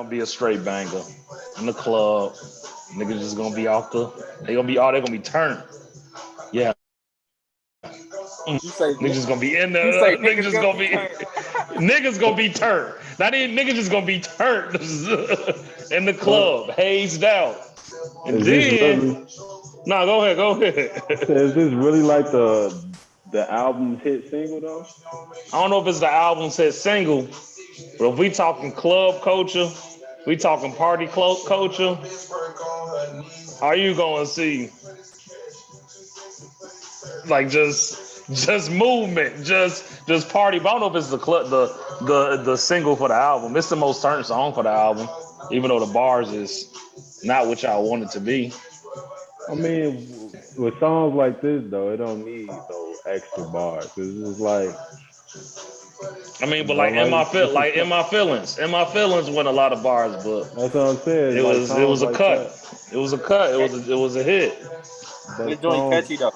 gonna be a straight banger in the club. Niggas just gonna be off the. They gonna be turned. Yeah. You say Niggas just gonna be in you there. say Niggas niggas just gonna gonna be be. turned. Niggas gonna be turned. Not even niggas just gonna be turned in the So club, hazed out, and is this then. really? No, go ahead. Go I ahead. said, is this really like the album's hit single though? I don't know if it's the album said single, but if we talking club culture, we talking party culture, are you gonna see like just movement, just party? But I don't know if it's the club the single for the album. It's the most turned song for the album, even though the bars is not what y'all want it to be. I mean, with songs like this though, it don't need no extra bars. It's just like I mean, you but know, like it's a like in my feelings went a lot of bars, but that's what I'm saying. it Like was it songs was a like cut. that, It was a cut. It was a hit. but This joint songs catchy though.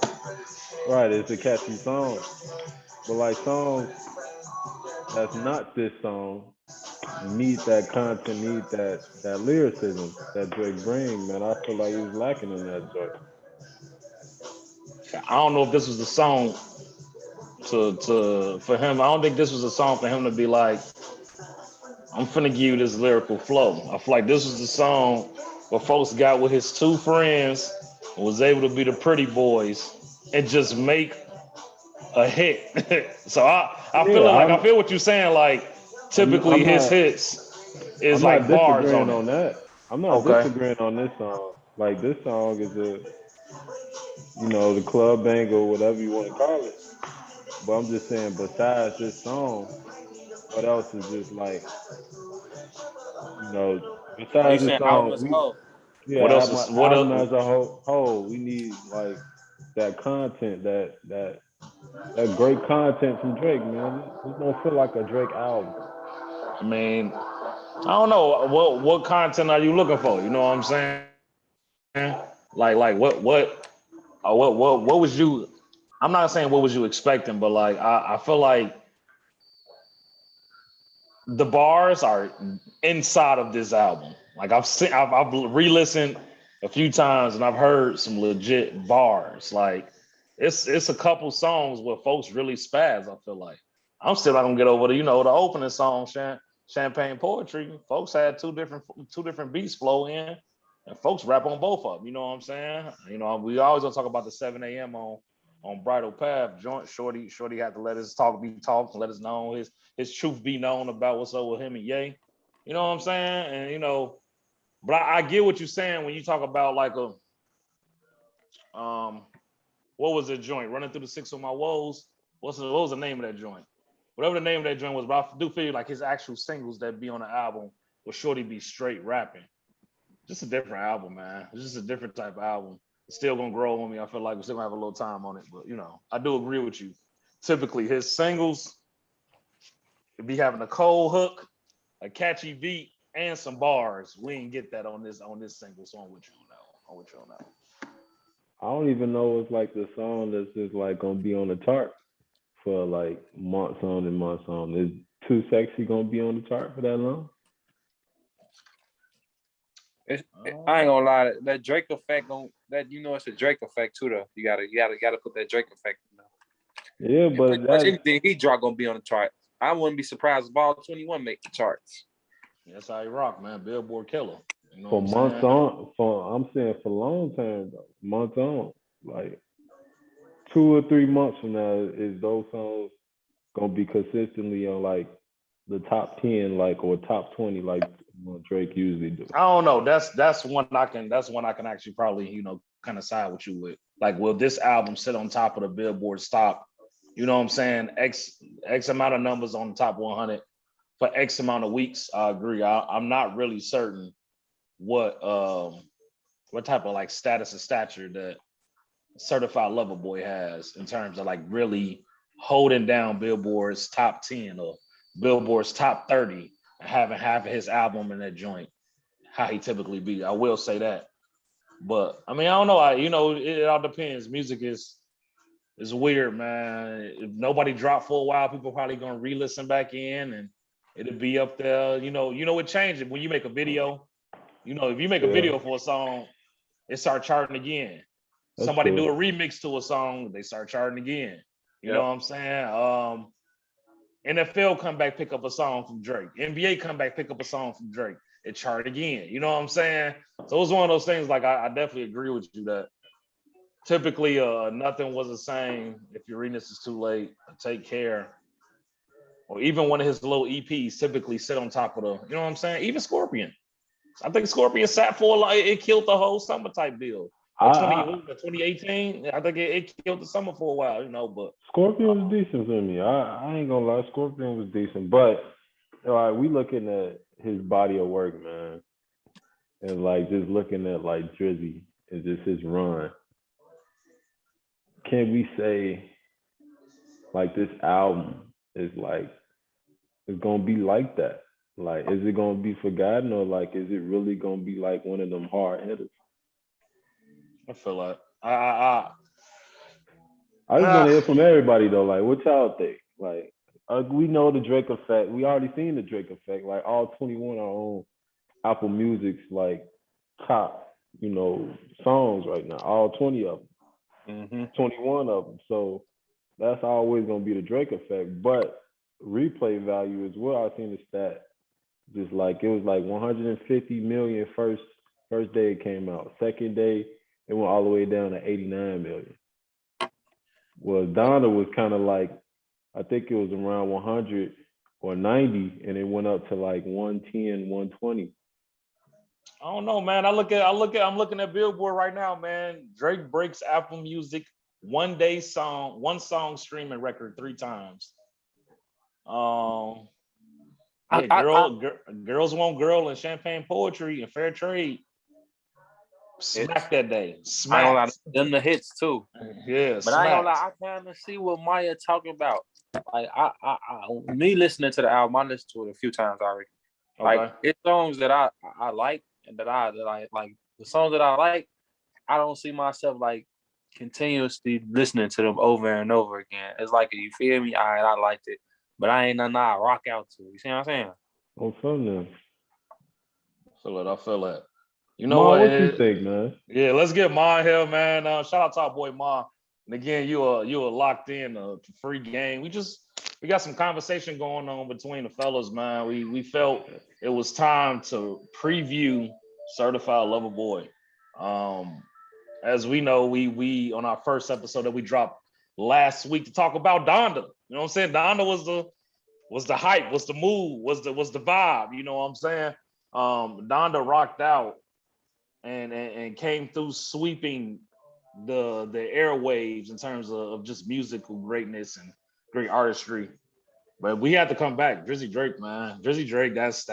right, it's a catchy song. But like songs that's not this song need that content, need that lyricism that Drake bring, man. I feel like he's lacking in that joint. I don't know if this was the song to for him. I don't think this was a song for him to be like, I'm finna give you this lyrical flow. I feel like this was the song where folks got with his two friends and was able to be the pretty boys and just make a hit. So Yeah, I feel what you're saying. Like typically I'm his not hits is I'm not like bars disagreeing on it. on that. I'm not Okay. disagreeing on this song. Like this song is the club banger, whatever you want to call it. But I'm just saying, besides this song, what else is just like, you know, Are you besides this saying album song, as a whole? What else is what album else? as a whole, we need like that content, that great content from Drake, man. This don't feel like a Drake album. I mean, I don't know what content are you looking for. You know what I'm saying? Like what was you? I'm not saying what was you expecting, but like I feel like the bars are inside of this album. Like I've re-listened a few times and I've heard some legit bars. Like it's a couple songs where folks really spaz. I feel like I'm still not gonna get over the opening song, Champagne Poetry. Folks had two different beats flow in, and folks rap on both of them. You know what I'm saying? We always gonna talk about the 7 a.m. on Bridal Path joint. Shorty had to let his talk be talked and let us know his truth be known about what's up with him and Ye. You know what I'm saying? And but I get what you're saying when you talk about like a what was the joint? Running through the six of my woes. What was the name of that joint? Whatever the name of that joint was, but I do feel like his actual singles that be on the album will Shorty be straight rapping. Just a different album, man. It's just a different type of album. It's still gonna grow on me. I feel like we're still gonna have a little time on it, but I do agree with you. Typically, his singles be having a cold hook, a catchy beat, and some bars. We didn't get that on this single. So I'm with you on that one. I'm with you on that one. I don't even know it's like the song that's just like gonna be on the chart for like months on and months on. Is Too Sexy gonna be on the chart for that long? I ain't gonna lie, that Drake effect on that it's a Drake effect too though. You gotta put that Drake effect in there. Yeah, And but pretty much that anything he drop gonna be on the chart. I wouldn't be surprised if all 21 make the charts. That's how he rock, man. Billboard killer. You know what for I'm months saying? on, for I'm saying for long term though, months on, like 2 or 3 months from now, is those songs gonna be consistently on like the top 10, like or top 20, like what Drake usually do? I don't know. That's one I can actually probably kind of side with you with. Like, will this album sit on top of the Billboard stop? You know what I'm saying? X amount of numbers on the top 100 for X amount of weeks. I agree. I'm not really certain what type of like status or stature that Certified Lover Boy has in terms of like really holding down Billboard's top 10 or Billboard's top 30 and having half of his album in that joint. How he typically be. I will say that. But I mean, I don't know. It all depends. Music is weird, man. If nobody dropped for a while, people probably gonna re-listen back in, and it'll be up there. It changes when you make a video. If you make a Yeah. video for a song, it start charting again. That's Somebody true. do a remix to a song, they start charting again. You know what I'm saying? NFL come back, pick up a song from Drake. NBA come back, pick up a song from Drake. It chart again. You know what I'm saying? So it was one of those things. Like I definitely agree with you that typically nothing was the same. If you're reading this is too late, take care. Or even one of his little EPs typically sit on top of the, you know what I'm saying? Even Scorpion. I think Scorpion sat for like it killed the whole summer type deal. 2018, I think it killed the summer for a while, but Scorpion was decent to me. I ain't gonna lie, Scorpion was decent, but we looking at his body of work, man, and like just looking at like Drizzy and just his run. Can we say like this album is like it's gonna be like that? Like, is it gonna be forgotten, or like is it really gonna be like one of them hard hitters? I feel like I just want to hear from everybody though. Like, what y'all think? Like, we know the Drake effect. We already seen the Drake effect. Like, all 21 are on Apple Music's like top, songs right now. All 20 of them, 21 of them. So that's always gonna be the Drake effect. But replay value as well. I seen the stat. Just like it was like 150 million first day it came out. Second day it went all the way down to 89 million. Well, Donda was kind of like, I think it was around 100 or 90, and it went up to like 110, 120. I don't know, man. I'm looking at Billboard right now, man. Drake breaks Apple Music one song streaming record 3 times. Girls Want Girl and Champagne Poetry and Fair Trade. Smack that day. Smack. I ain't gonna lie, them the hits too. Yeah, but I ain't gonna lie, I kind of see what Maya talking about. Like me listening to the album, I listened to it a few times already. Like it's songs that I like and that I like. The songs that I like, I don't see myself like continuously listening to them over and over again. It's like, you feel me? I liked it, but I ain't nothing I rock out to. You see what I'm saying? Oh, fun then. I feel it. You know Ma, what you think, man? Yeah, let's get Ma here, man. Shout out to our boy Ma. And again, you are locked in a free game. We got some conversation going on between the fellas, man. We felt it was time to preview Certified Lover Boy. As we know, we on our first episode that we dropped last week to talk about Donda. You know what I'm saying? Donda was the hype, was the mood, was the vibe. You know what I'm saying? Donda rocked out and came through sweeping the airwaves in terms of just musical greatness and great artistry. But we had to come back. Drizzy Drake, man. Drizzy Drake, that's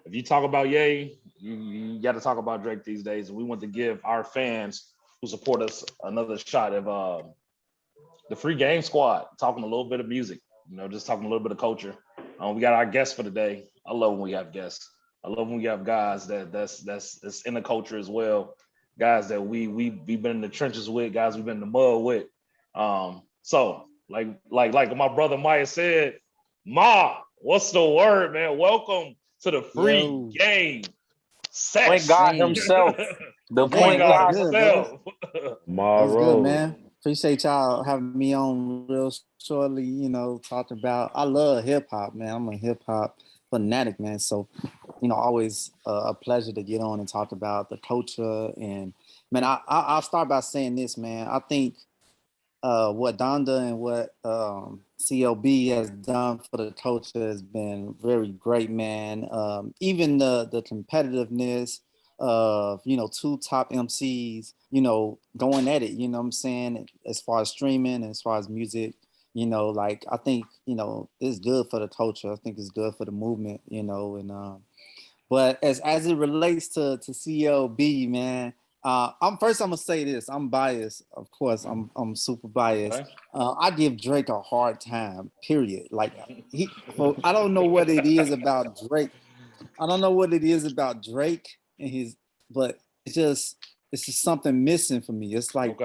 if you talk about Ye, you got to talk about Drake these days. And we want to give our fans who support us another shot of the Free Game Squad, talking a little bit of music, just talking a little bit of culture. We got our guests for today. I love when we have guests. I love when we have guys that's in the culture as well. Guys that we've been in the trenches with, guys we've been in the mud with. So like my brother Maya said, Ma, what's the word, man? Welcome to the Free Game section. Point God himself. The point God himself. That's good, man. Appreciate y'all having me on real shortly, talked about, I love hip hop, man. I'm a hip hop fanatic, man. So, always a pleasure to get on and talk about the culture. And man, I'll start by saying this, man. I think what Donda and what CLB has done for the culture has been very great, man. Even the competitiveness of, 2 top MCs, going at it, you know what I'm saying, as far as streaming, as far as music, I think, it's good for the culture. I think it's good for the movement, and but as it relates to CLB, man, I'm gonna say this. I'm biased, of course. I'm super biased. I give Drake a hard time. Period. Like I don't know what it is about Drake. I don't know what it is about Drake and but it's just something missing for me. It's like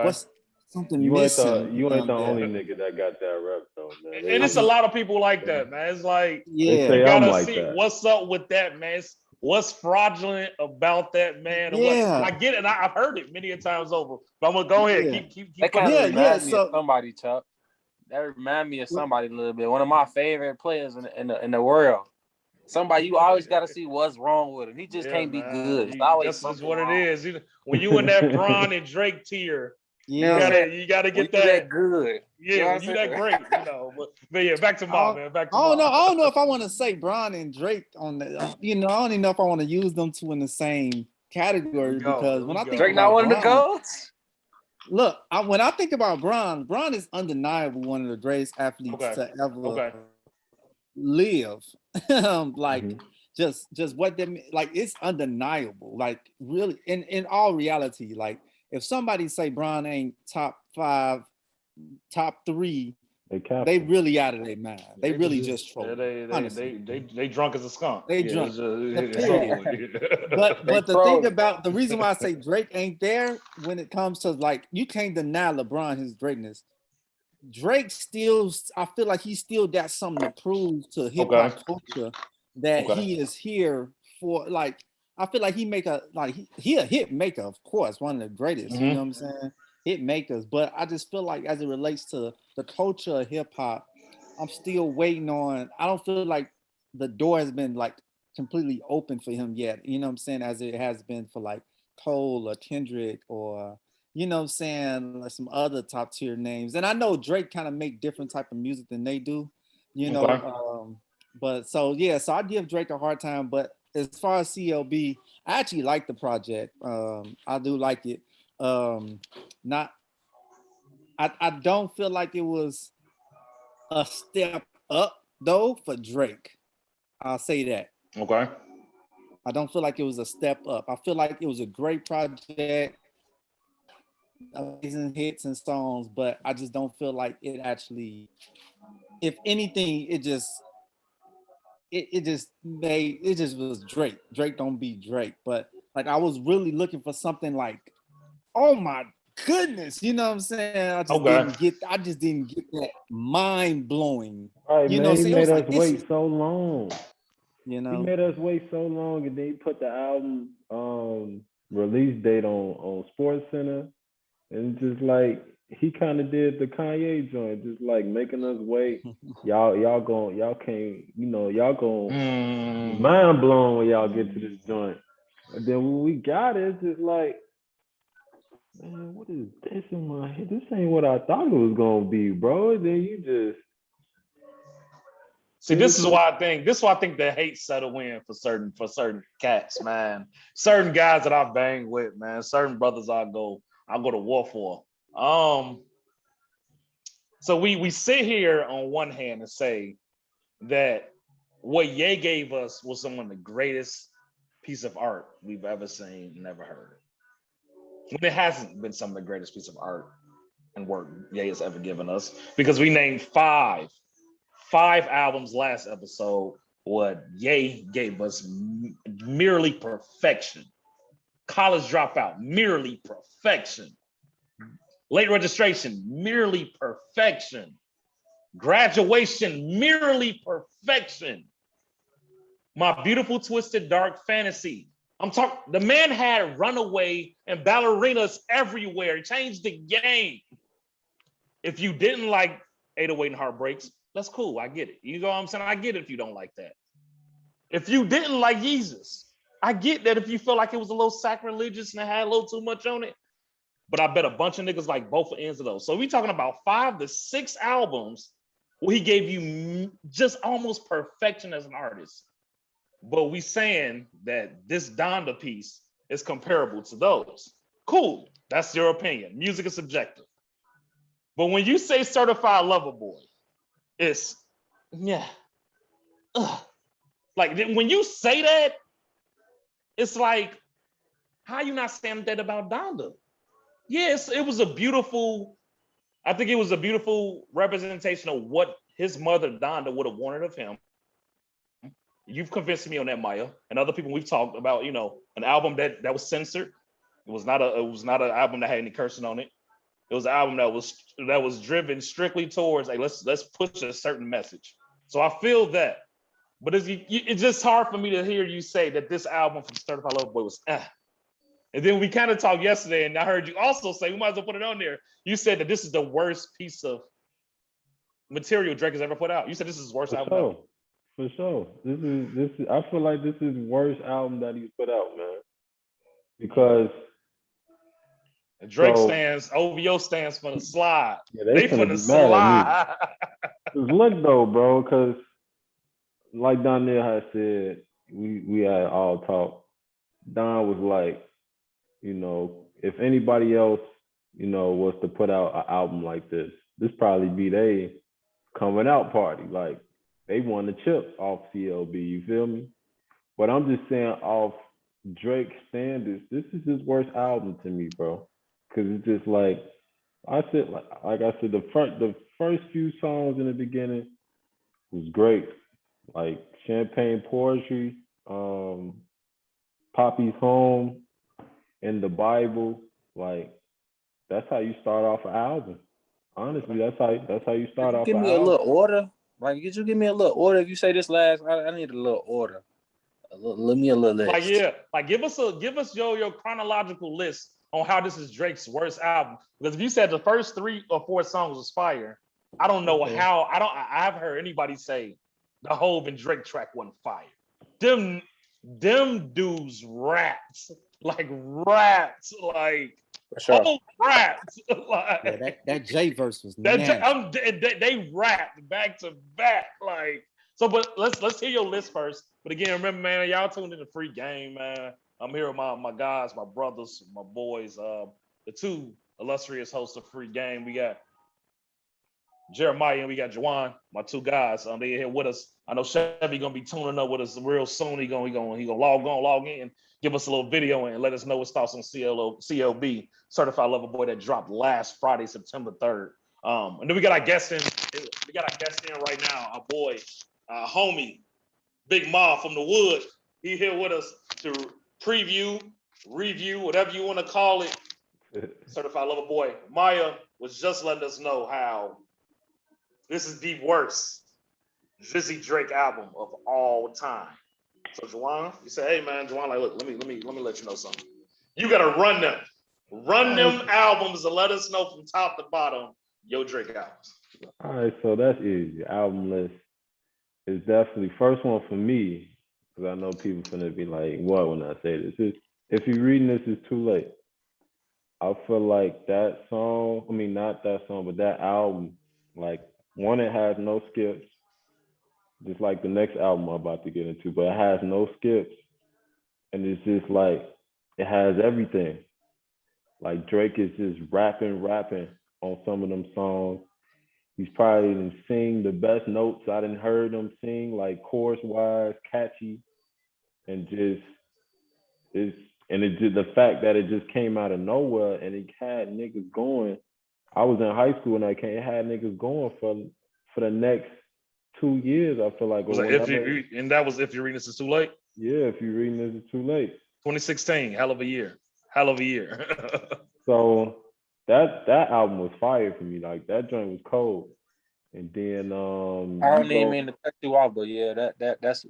something You ain't missing. the There. only nigga that got that rep though, man. And it's a lot of people like that, man. It's like They Yeah, say you I'm gotta like see that. what's up with that, man. What's fraudulent about that, man? And what yeah, I get it. I've heard it many a times over. But I'm gonna go ahead. yeah. Keep That putting kind it. of Yeah, reminds me of so somebody, Chuck. That remind me of somebody a little bit. One of my favorite players in the world. Somebody you always got to see what's wrong with him. He just Yeah, can't be man. good. It's always That's just something what it wrong. is. When you in that Bron and Drake tier, You know what I'm yeah. saying? you gotta When get you that that. good. You know Yeah, what when I'm you that saying? great, But yeah, back to Ma, man. Back to I don't know. Ma. I don't know if I want to say Bron and Drake on the. You know, I don't even know if I want to use them two in the same category because when I think Drake not about one of the Bron, goats. look, when I think about Bron is undeniable one of the greatest athletes Okay. to ever Okay. live. Like Mhm. just what they like, it's undeniable. Like really, in all reality, like if somebody say Bron ain't top 5, top 3, They they capping. really out of their mind. They really just Yeah, trolling. Honestly, they drunk as a skunk. they Yeah, drunk. The it's over period. with. But They the thing trolling. about the reason why I say Drake ain't there when it comes to like you can't deny LeBron his greatness. Drake still, I feel like he still got something to prove to hip Okay. hop culture that Okay. he is here for. Like I feel like he make a like he a hit maker, of course, one of the greatest. You know what I'm saying? Hit makers, but I just feel like as it relates to the culture of hip hop, I'm still waiting on. I don't feel like the door has been like completely open for him yet. You know what I'm saying? As it has been for like Cole or Kendrick or you know what I'm saying, like some other top tier names. And I know Drake kind of make different type of music than they do, you know. Okay. But so yeah, so I give Drake a hard time. But as far as CLB, I actually like the project. I do like it. Not I don't feel like it was a step up though for Drake. I'll say that. Okay. I don't feel like it was a step up. I feel like it was a great project, amazing hits and songs, but I just don't feel like it actually, if anything, it just was Drake. Drake don't beat Drake. But like I was really looking for something like, oh my goodness, you know what I'm saying? Okay. I just didn't get that mind blowing. Right, You know what man. I'm He saying? It made was us like this wait is, so long. you He know. made us wait so long, and then he put the album release date on Sports Center, and just like he kind of did the Kanye joint, just like making us wait. Y'all can't, y'all gonna be Mm. mind blown when y'all get to this joint. And then when we got it, it's just like, man, what is this in my head? This ain't what I thought it was gonna be, bro. And then you just See, this is why I think the hate settle in for certain cats, man. Certain guys that I bang with, man. Certain brothers I go to war for. So we sit here on one hand and say that what Ye gave us was some of the greatest piece of art we've ever seen, never heard. When it hasn't been some of the greatest piece of art and work Ye has ever given us, because we named five albums last episode. What Ye gave us merely perfection. College Dropout, merely perfection. Late Registration, merely perfection. Graduation, merely perfection. My Beautiful Twisted Dark Fantasy. I'm talking, the man had Runaway and ballerinas everywhere. He changed the game. If you didn't like 808 and Heartbreaks, that's cool. I get it. You know what I'm saying? I get it if you don't like that. If you didn't like Yeezus, I get that if you feel like it was a little sacrilegious and it had a little too much on it. But I bet a bunch of niggas like both ends of those. So we talking about 5 to 6 albums where he gave you just almost perfection as an artist. But we saying that this Donda piece is comparable to those. Cool. That's your opinion. Music is subjective. But when you say Certified Lover Boy, it's, yeah. Ugh. Like when you say that, it's like, how you not saying that about Donda? Yes, it was a beautiful, I think it was a beautiful representation of what his mother Donda would have wanted of him. You've convinced me on that, Maya, and other people we've talked about. An album that was censored. It was not an album that had any cursing on it. It was an album that was driven strictly towards like let's push a certain message. So I feel that, but it's just hard for me to hear you say that this album from Certified Lover Boy was And then we kind of talked yesterday, and I heard you also say we might as well put it on there. You said that this is the worst piece of material Drake has ever put out. You said this is his worst album ever. For sure. This is. I feel like this is the worst album that he's put out, man. Because Drake OVO stands for the slide. Yeah, they for the slide. Cause look though, bro, because like Donnell had said, we had all talk. Don was like, you know, if anybody else, you know, was to put out an album like this probably be they coming out party. Like they won the chip off CLB, you feel me? But I'm just saying off Drake standards, this is his worst album to me, bro. Cause it's just like I said, the first few songs in the beginning was great. Like Champagne Poetry, Poppy's Home, and the Bible. Like that's how you start off an album. Honestly, that's how you start off. Give me a little order. Like, could you give me a little order? If you say this last, I need a little order. Let me a little list. Like give us your chronological list on how this is Drake's worst album. Because if you said the first 3 or 4 songs was fire, I don't know how. I haven't heard anybody say the Hove and Drake track wasn't fire. Them dudes raps like sure. raps like yeah, that J verse was nasty. They rapped back to back like so. But let's hear your list first. But again, remember, man, y'all tuned in the free game, man. I'm here with my guys, my brothers, my boys, the 2 illustrious hosts of free game. We got Jeremiah and we got Juwan, my 2 guys. They here with us. I know Chevy gonna be tuning up with us real soon. He gonna log in, give us a little video and let us know his thoughts on CLB, Certified Lover Boy, that dropped last Friday, September 3rd. And then we got our guest in. We got our guest in right now, our boy, homie, Big Ma from the Wood. He here with us to preview, review, whatever you want to call it. Certified Lover Boy. Maya was just letting us know how this is the worst Drizzy Drake album of all time. So Juwan, you say, hey man, Juwan, like, look, let me let you know something. You gotta run them albums and let us know from top to bottom your Drake albums. All right, so that's easy. Album list is definitely first one for me, because I know people finna be like, what when I say this? If you're reading this, it's too late. I feel like that song, not that song, but that album, like, one, it has no skips, just like the next album I'm about to get into, but it has no skips. And it's just like, it has everything. Like Drake is just rapping on some of them songs. He's probably done sing the best notes I done heard him sing, like chorus-wise, catchy, and just, the fact that it just came out of nowhere and it had niggas going. I was in high school and it had niggas going for the next 2 years, I feel like. And that was If You're Reading This Is Too Late? Yeah, If You're Reading This Is Too Late. 2016, hell of a year. So that album was fire for me. Like that joint was cold. And then I don't even mean to cut you off, but yeah, that's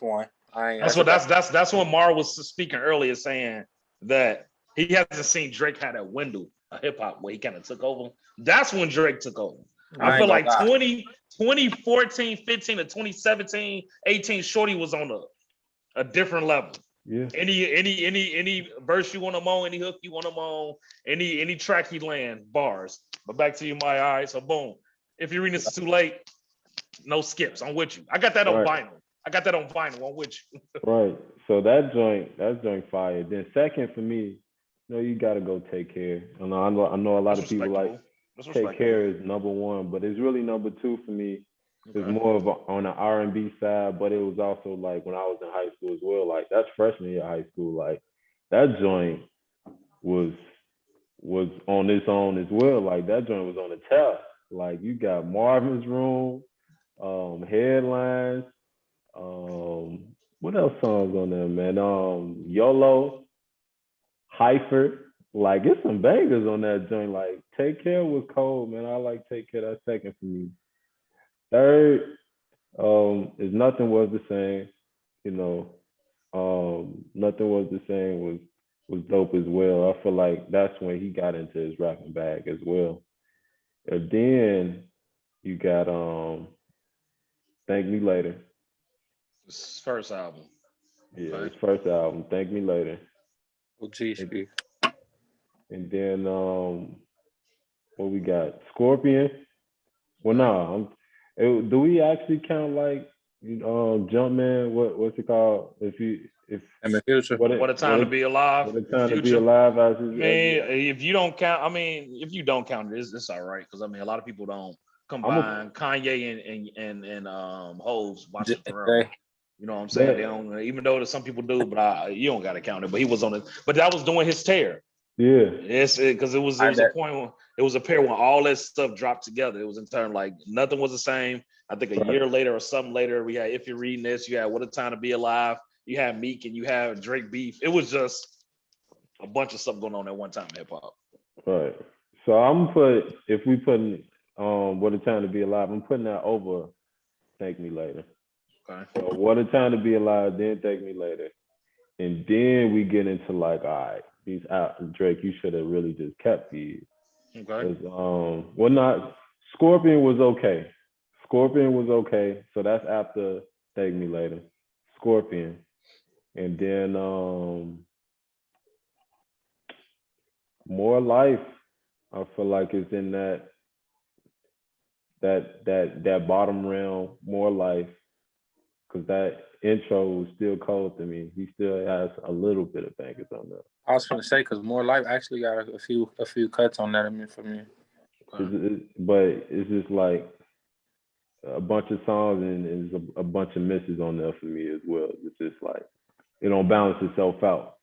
one. That's when Mar was speaking earlier, saying that he hasn't seen Drake had that window of hip hop where he kind of took over. That's when Drake took over. I feel like 2014, 15 to 2017, 18, Shorty was on a different level. Yeah. Any verse you want him on, any hook you want him on, any track he land, bars. But back to you, Maya. All right, so boom. If You're Reading This Is Too Late, no skips. I'm with you. I got that on vinyl. I'm with you. Right. So that joint fire. Then second for me, you gotta go Take Care. I know a lot of people like Take Care is number 1, but it's really number 2 for me. It's more of on the R&B side, but it was also like when I was in high school as well. Like that's freshman year of high school. Like that joint was on its own as well. Like that joint was on the test. Like you got Marvin's Room, Headlines. What else songs on there, man? YOLO, Hyper. Like it's some bangers on that joint. Like Take Care was cold, man. I like Take Care. That's second for me. Third, is Nothing Was the Same. You know, Nothing Was the Same was dope as well. I feel like that's when he got into his rapping bag as well. And then you got Thank Me Later. His first album. Yeah, Okay. his first album, Thank Me Later. OG. And then what we got? Scorpion. Well, no, do we actually count like Jumpman? What's it called? If And the future. What a Time to Be Alive. What a Time to Be Future. Alive. I mean, if you don't count, if you don't count it, it's all right. Because a lot of people don't combine Kanye and Ho's Watch It Forever. You know what I'm saying? They don't, even though some people do, but you don't got to count it. But he was on it. But that was doing his tear. Yeah, it's because it was a point when it was a pair when all that stuff dropped together. It was in turn like Nothing Was the Same. I think a year later or something later, we had If You're Reading This, you had What a Time to Be Alive, you had Meek, and you had Drake beef. It was just a bunch of stuff going on at one time in hip hop. Right. So if we putting What a Time to Be Alive, I'm putting that over Thank Me Later. Okay. So What a Time to Be Alive, then Thank Me Later. And then we get into like, all right, he's out. Drake, you should have really just kept these. Okay. Scorpion was okay. So that's after Thank Me Later. Scorpion. And then More Life, I feel like is in that bottom realm, More Life, because that intro was still cold to me. He still has a little bit of bangers on there. I was going to say, because More Life actually got a few cuts on that for me. But it's just like a bunch of songs and there's a bunch of misses on there for me as well. It's just like it don't balance itself out.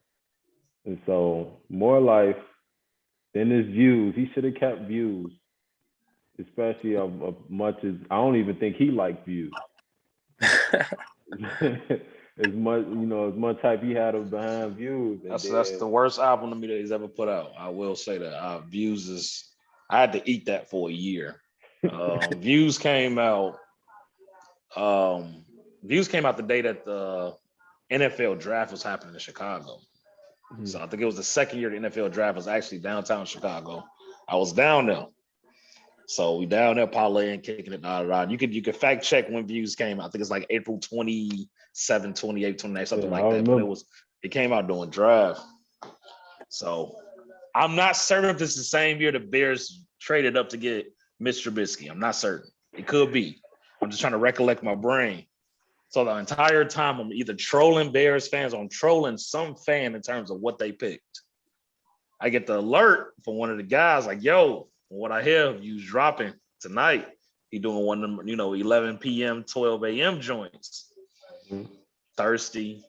And so More Life, then there's Views. He should have kept Views, especially of much as I don't even think he liked Views. as much hype he had of behind Views. That's the worst album to me that he's ever put out. I will say that. Views is, I had to eat that for a year. Views came out. Views came out the day that the NFL draft was happening in Chicago. Mm-hmm. So I think it was the second year the NFL draft was actually downtown Chicago. I was down there. So we down there parlaying, kicking it, You could fact check when Views came out. I think it's like April 27, 28, 29, something like that. But it came out during draft. So I'm not certain if this is the same year the Bears traded up to get Mitch Trubisky. I'm not certain. It could be. I'm just trying to recollect my brain. So the entire time I'm either trolling Bears fans or I'm trolling some fan in terms of what they picked. I get the alert from one of the guys like, yo, what I hear, Views dropping tonight. He doing one of them, 11 p.m., 12 a.m. joints. Mm-hmm. Thirsty.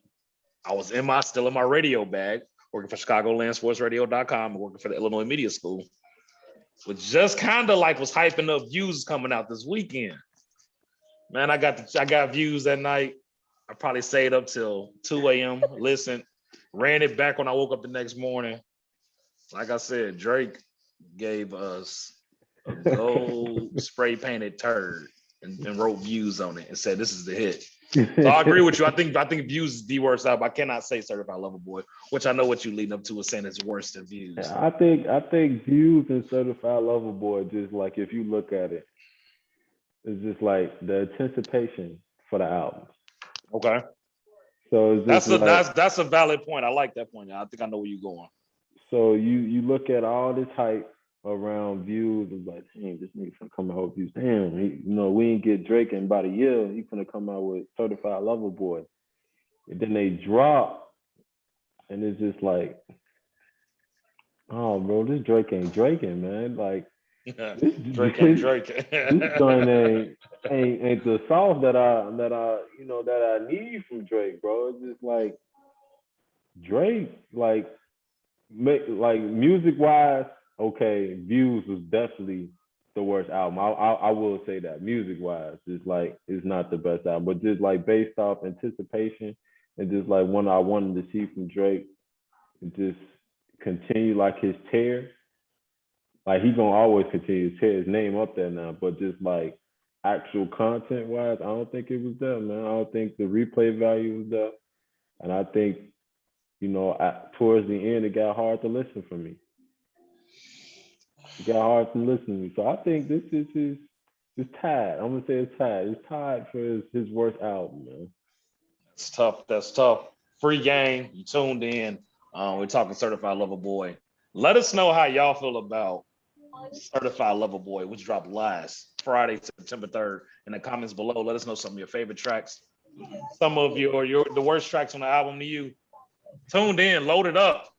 I was still in my radio bag, working for ChicagolandSportsRadio.com and working for the Illinois Media School, which just kind of like was hyping up Views coming out this weekend. Man, I got Views that night. I probably stayed up till 2 a.m. Listened, ran it back when I woke up the next morning. Like I said, Drake gave us a gold spray painted turd and wrote Views on it and said this is the hit. So I agree with you. I think Views is the worst album. I cannot say Certified Lover Boy, which I know what you leading up to is saying it's worse than Views. Yeah, I think Views and Certified Lover Boy, just like if you look at it, it's just like the anticipation for the album. Okay. So it's just that's a valid point. I like that point. I think I know where you're going. So you look at all this hype around Views and like, dang, this nigga finna come out with Views. Damn, we ain't get Drake in about a year. He finna come out with Certified Lover Boy. And then they drop, and it's just like, oh, bro, this Drake ain't Draking, man. Like, Drake ain't Draking. This joint ain't the sauce that I need from Drake, bro. It's just like Drake, like music wise, okay, Views was definitely the worst album. I will say that music wise, it's not the best album, but just like based off anticipation and just like what I wanted to see from Drake, and just continue like his tear. like he gonna always continue to tear his name up there now, but just like actual content wise, I don't think it was there, man. I don't think the replay value was there, and I think towards the end it got hard to listen for me. It got hard to listen to me, so I think this is it's tied. I'm gonna say it's tied. It's tied for his worst album, man. It's tough. That's tough. Free game. You tuned in. We're talking Certified Lover Boy. Let us know how y'all feel about Certified Lover Boy, which dropped last Friday, September 3rd. In the comments below, let us know some of your favorite tracks. Some of the worst tracks on the album to you. Tuned in, loaded up,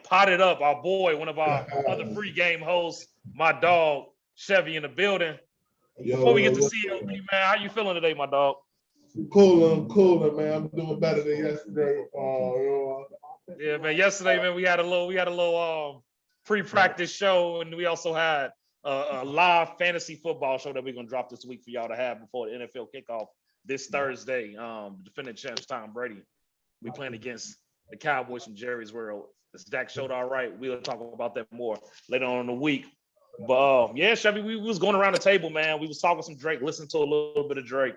potted up. Our boy, one of our other free game hosts, my dog, Chevy in the building. Before we get to CLB, man, how you feeling today, my dog? Cooler, man. I'm doing better than yesterday. Yeah, man. Yesterday, man, we had a little pre-practice show, and we also had a live fantasy football show that we're gonna drop this week for y'all to have before the NFL kickoff this Thursday. Defending champs Tom Brady. We playing against the Cowboys from Jerry's World. This Dak showed all right. We'll talk about that more later on in the week. But yeah, Chevy, we was going around the table, man. We was talking some Drake, listening to a little bit of Drake,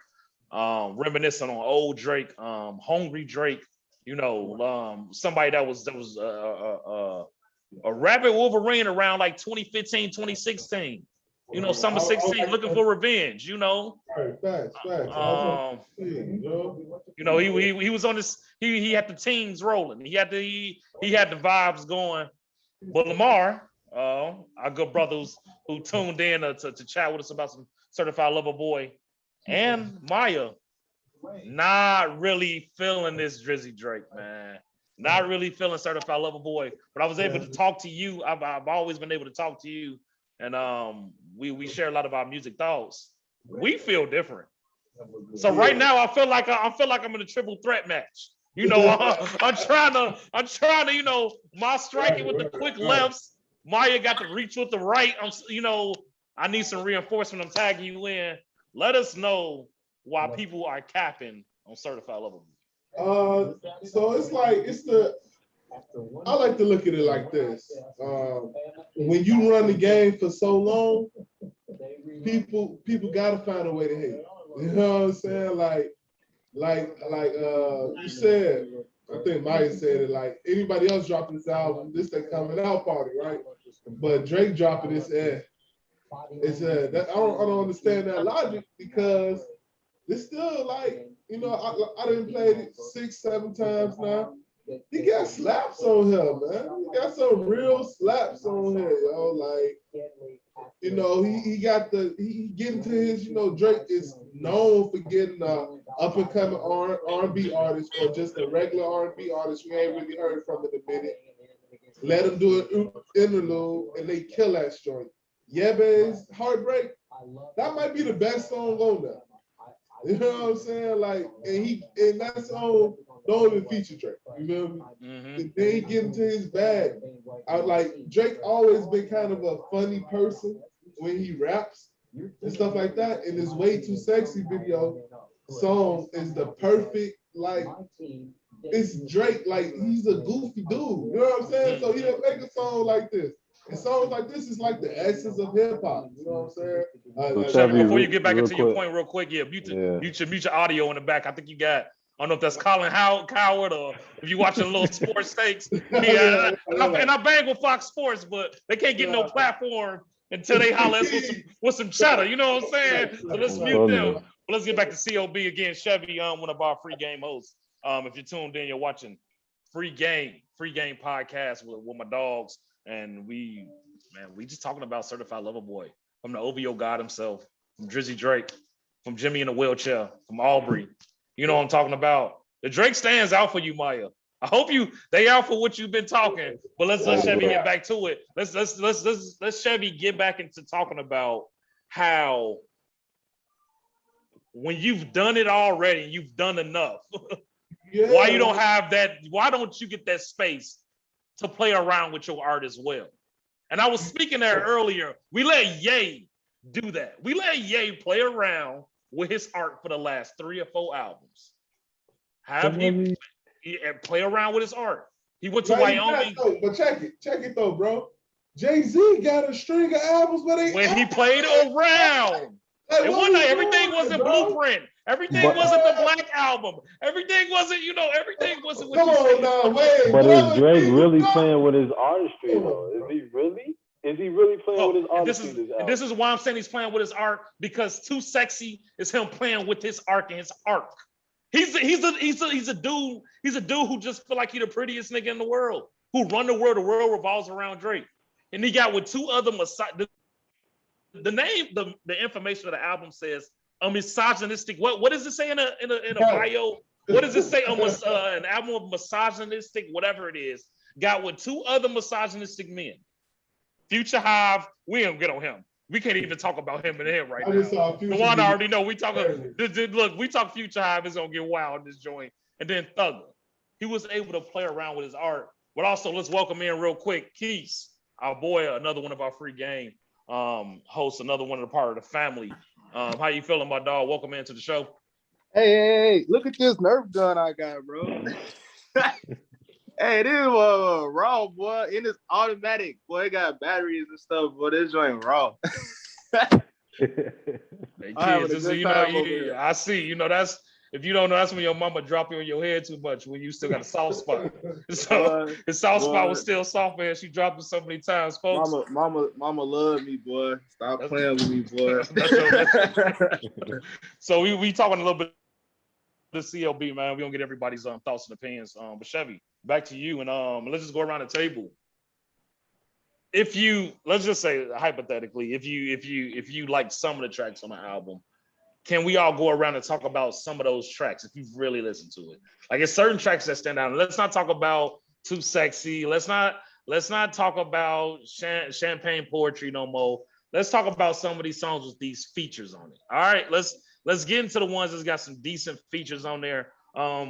reminiscing on old Drake, hungry Drake. Somebody that was a rabid Wolverine around like 2015, 2016. Summer 16, looking for revenge. Facts. He was on this. He had the teams rolling. He had the vibes going. But Lamar, our good brothers who tuned in to chat with us about some Certified Lover Boy, and Maya, not really feeling this Drizzy Drake, man. Not really feeling Certified Lover Boy. But I was able to talk to you. I've always been able to talk to you, and we share a lot of our music thoughts. We feel different. So right now, I feel like I'm in a triple threat match. I'm trying to, my striking with the quick lefts. Maya got to reach with the right. I need some reinforcement. I'm tagging you in. Let us know why people are capping on Certified Lover Boy. So I like to look at it like this. When you run the game for so long, people gotta find a way to hate. You know what I'm saying? Like you said, I think Maya said it, like anybody else dropping this album, this their coming out party, right? But Drake dropping this that I don't understand that logic, because it's still like, I done played it 6-7 times now. He got slaps on him, man. He got some real slaps on him, he getting to his, Drake is known for getting up and coming R&B artist, or just a regular R&B artist we ain't really heard from in a minute. Let them do an interlude and they kill that joint. Yebe's Heartbreak, that might be the best song on there. You know what I'm saying? And that song don't even feature Drake. You feel me? Mm-hmm. And then he get into his bag. Drake always been kind of a funny person when he raps and stuff like that. And his Way Too Sexy video song is the perfect, it's Drake, he's a goofy dude. You know what I'm saying? So he'll make a song like this. And songs like this is like the essence of hip hop. You know what I'm saying? Before you get back into your point real quick, mute your audio in the back. I think you got, I don't know if that's Colin Coward or if you're watching little sports stakes. And I bang with Fox Sports, but they can't get no platform until they holler at us with some cheddar. You know what I'm saying? So let's mute them. But let's get back to COB again. Chevy, one of our free game hosts. If you're tuned in, you're watching free game podcast with my dogs. And we just talking about Certified Lover Boy, from the OVO God himself, from Drizzy Drake, from Jimmy in a wheelchair, from Aubrey. You know what I'm talking about. The Drake stands out for you, Maya. I hope they out for what you've been talking. But let's let Chevy get back to it. Let's Chevy get back into talking about how when you've done it already, you've done enough. Why you don't have that? Why don't you get that space to play around with your art as well? And I was speaking there earlier. We let Ye do that. We let Ye play around with his art for the last 3 or 4 albums. Have him play around with his art. He went to Wyoming. But check it though, bro. Jay-Z got a string of albums where they when he played around. Like, And what one we night, everything doing, wasn't bro? Blueprint. Everything wasn't the Black Album. Everything wasn't, everything wasn't what Come you on saying. now, wait. But is whatever Drake you really know. playing with his artistry though? Is he really? Is he really playing with his And this artistry? is, and this is why I'm saying he's playing with his art, because Too Sexy is him playing with his art and his arc. He's a dude who just feel like he the prettiest nigga in the world, who run the world revolves around Drake. And he got with two other the name, the information of the album says a misogynistic. What does it say in a bio? What does it say? An album of misogynistic, whatever it is, got with two other misogynistic men. Future Hive, we don't get on him. We can't even talk about him in here right now. The one I already know. We talk. Look, we talk Future Hive. It's gonna get wild in this joint. And then Thugger, he was able to play around with his art. But also, let's welcome in real quick Keys, our boy, another one of our free game hosts, another one of the part of the family. How you feeling, my dog? Welcome into the show. Hey, look at this Nerf gun I got, bro. Hey, this was raw, boy. And it's automatic, boy. It got batteries and stuff, but this joint raw. Hey, kids, I see. That's, if you don't know, that's when your mama drop you on your head too much when you still got a soft spot. So his soft spot was still soft, man. She dropped it so many times, folks. Mama love me, boy. Stop playing with me, boy. So we talking a little bit of CLB, man. We gonna get everybody's thoughts and opinions. But Chevy, back to you, and let's just go around the table. If you, let's just say hypothetically, if you like some of the tracks on the album, can we all go around and talk about some of those tracks if you've really listened to it? Like, it's certain tracks that stand out. Let's not talk about Too Sexy. Let's not talk about Champagne Poetry no more. Let's talk about some of these songs with these features on it. All right, let's get into the ones that's got some decent features on there.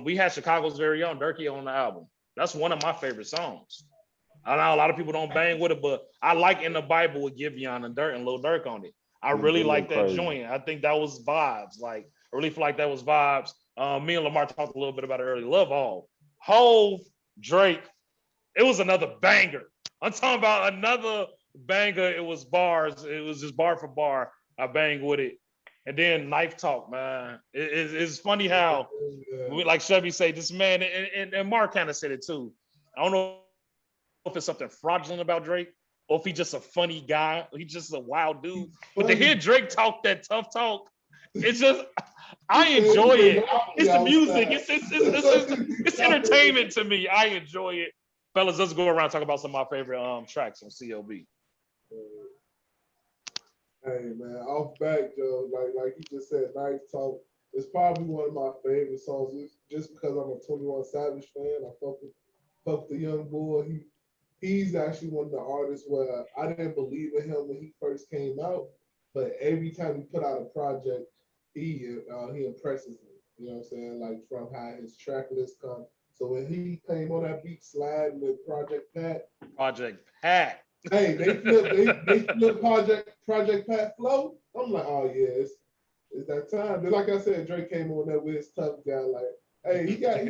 We had Chicago's very own Durky on the album. That's one of my favorite songs. I know a lot of people don't bang with it, but I like In the Bible with Giveon and Lil Durk on it. I really like that joint. I think that was vibes. Like, I really feel like that was vibes. Me and Lamar talked a little bit about it earlier. Love All. Hove, Drake, it was another banger. I'm talking about another banger. It was bars. It was just bar for bar. I banged with it. And then Knife Talk, man. It's funny how, like Chevy say, this man, and Mark kind of said it too. I don't know if it's something fraudulent about Drake, or if he's just a funny guy. He's just a wild dude. But to hear Drake talk that tough talk, it's just, I enjoy it. It's the music. It's entertainment to me. I enjoy it. Fellas, let's go around and talk about some of my favorite tracks on CLB. Hey man, off back, Joe. Like you just said, Knife Talk is probably one of my favorite songs. Just because I'm a 21 Savage fan, I fuck with the young boy. He's actually one of the artists where I didn't believe in him when he first came out, but every time he put out a project, he impresses me. You know what I'm saying? Like, from how his track list come. So when he came on that beat slide with Project Pat. Hey, they flip Project Pat flow. I'm like, oh yeah, it's that time. But like I said, Drake came on there with his tough guy. Like, hey, he got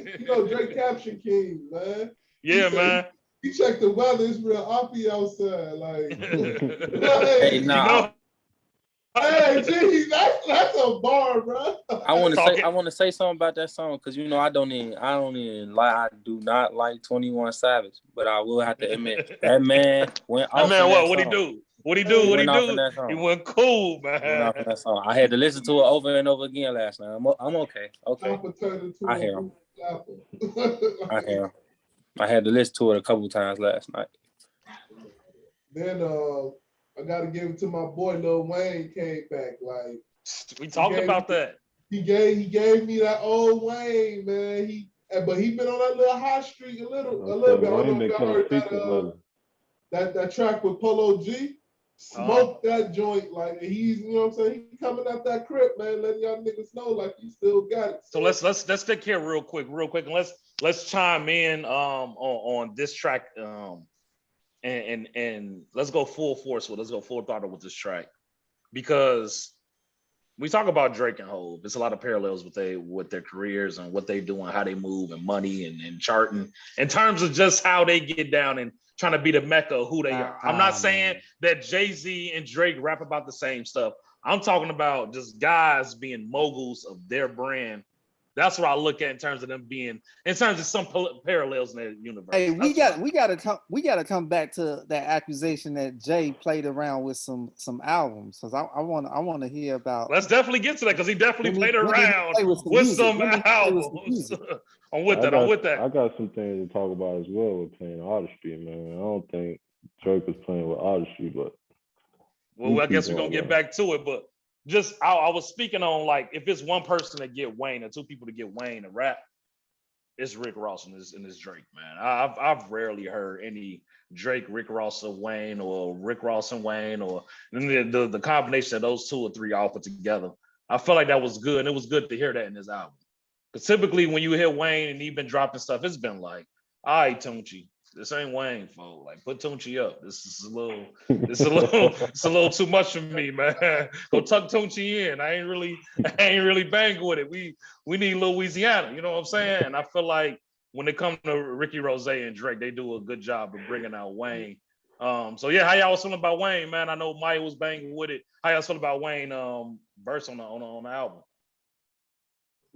Drake Caption King, man. Yeah, man. He checked the weather. It's real uppy outside. Like, hey, nah. Hey, geez, that's a bar, bro. I want to say something about that song, because I don't even lie. I do not like 21 Savage, but I will have to admit that man went off. That man, what'd he do? What'd he do? He went cool, man. Went off in that song. I had to listen to it over and over again last night. I'm okay. Okay. I hear him. I had to listen to it a couple times last night. Then I gotta give it to my boy Lil Wayne. Came back, like, we talked about that. He gave me that old Wayne, man. But he been on that little hot streak a little bit. I don't know if y'all heard that track with Polo G. Smoke that joint, like, he's, you know what I'm saying? He coming out that crib, man, letting y'all niggas know like he still got it. So let's stick here real quick, and let's chime in on this track, and let's go full force with, let's go full throttle with this track, because we talk about Drake and Hove. There's a lot of parallels with their careers and what they do and how they move and money and charting in terms of just how they get down and trying to be the mecca of who they are. I'm not saying that Jay-Z and Drake rap about the same stuff. I'm talking about just guys being moguls of their brand. That's what I look at in terms of them being, in terms of some parallels in their universe. Hey, we gotta come back to that accusation that Jay played around with some albums, because I want to hear about. Let's definitely get to that, because he definitely played around with some albums. I'm with that. I got some things to talk about as well with playing artistry, man. I don't think Drake was playing with artistry, but well, I guess we're gonna get back to it, but. Just I was speaking on, like, if it's one person to get Wayne or two people to get Wayne to rap, it's Rick Ross and this Drake, man. I've rarely heard any Drake, Rick Ross, or Wayne, or Rick Ross and Wayne, or the combination of those two or three all put together. I felt like that was good, and it was good to hear that in this album. Because typically when you hear Wayne and he's been dropping stuff, it's been like, all right, Tunechi, this ain't Wayne, folks. Like, put Tunechi up. This is a little too much for me, man. Go tuck Tunechi in. I ain't really bang with it. We need Louisiana. You know what I'm saying? And I feel like when it comes to Ricky Rose and Drake, they do a good job of bringing out Wayne. So yeah, how y'all was feeling about Wayne, man? I know Maya was banging with it. How y'all feeling about Wayne verse on the album?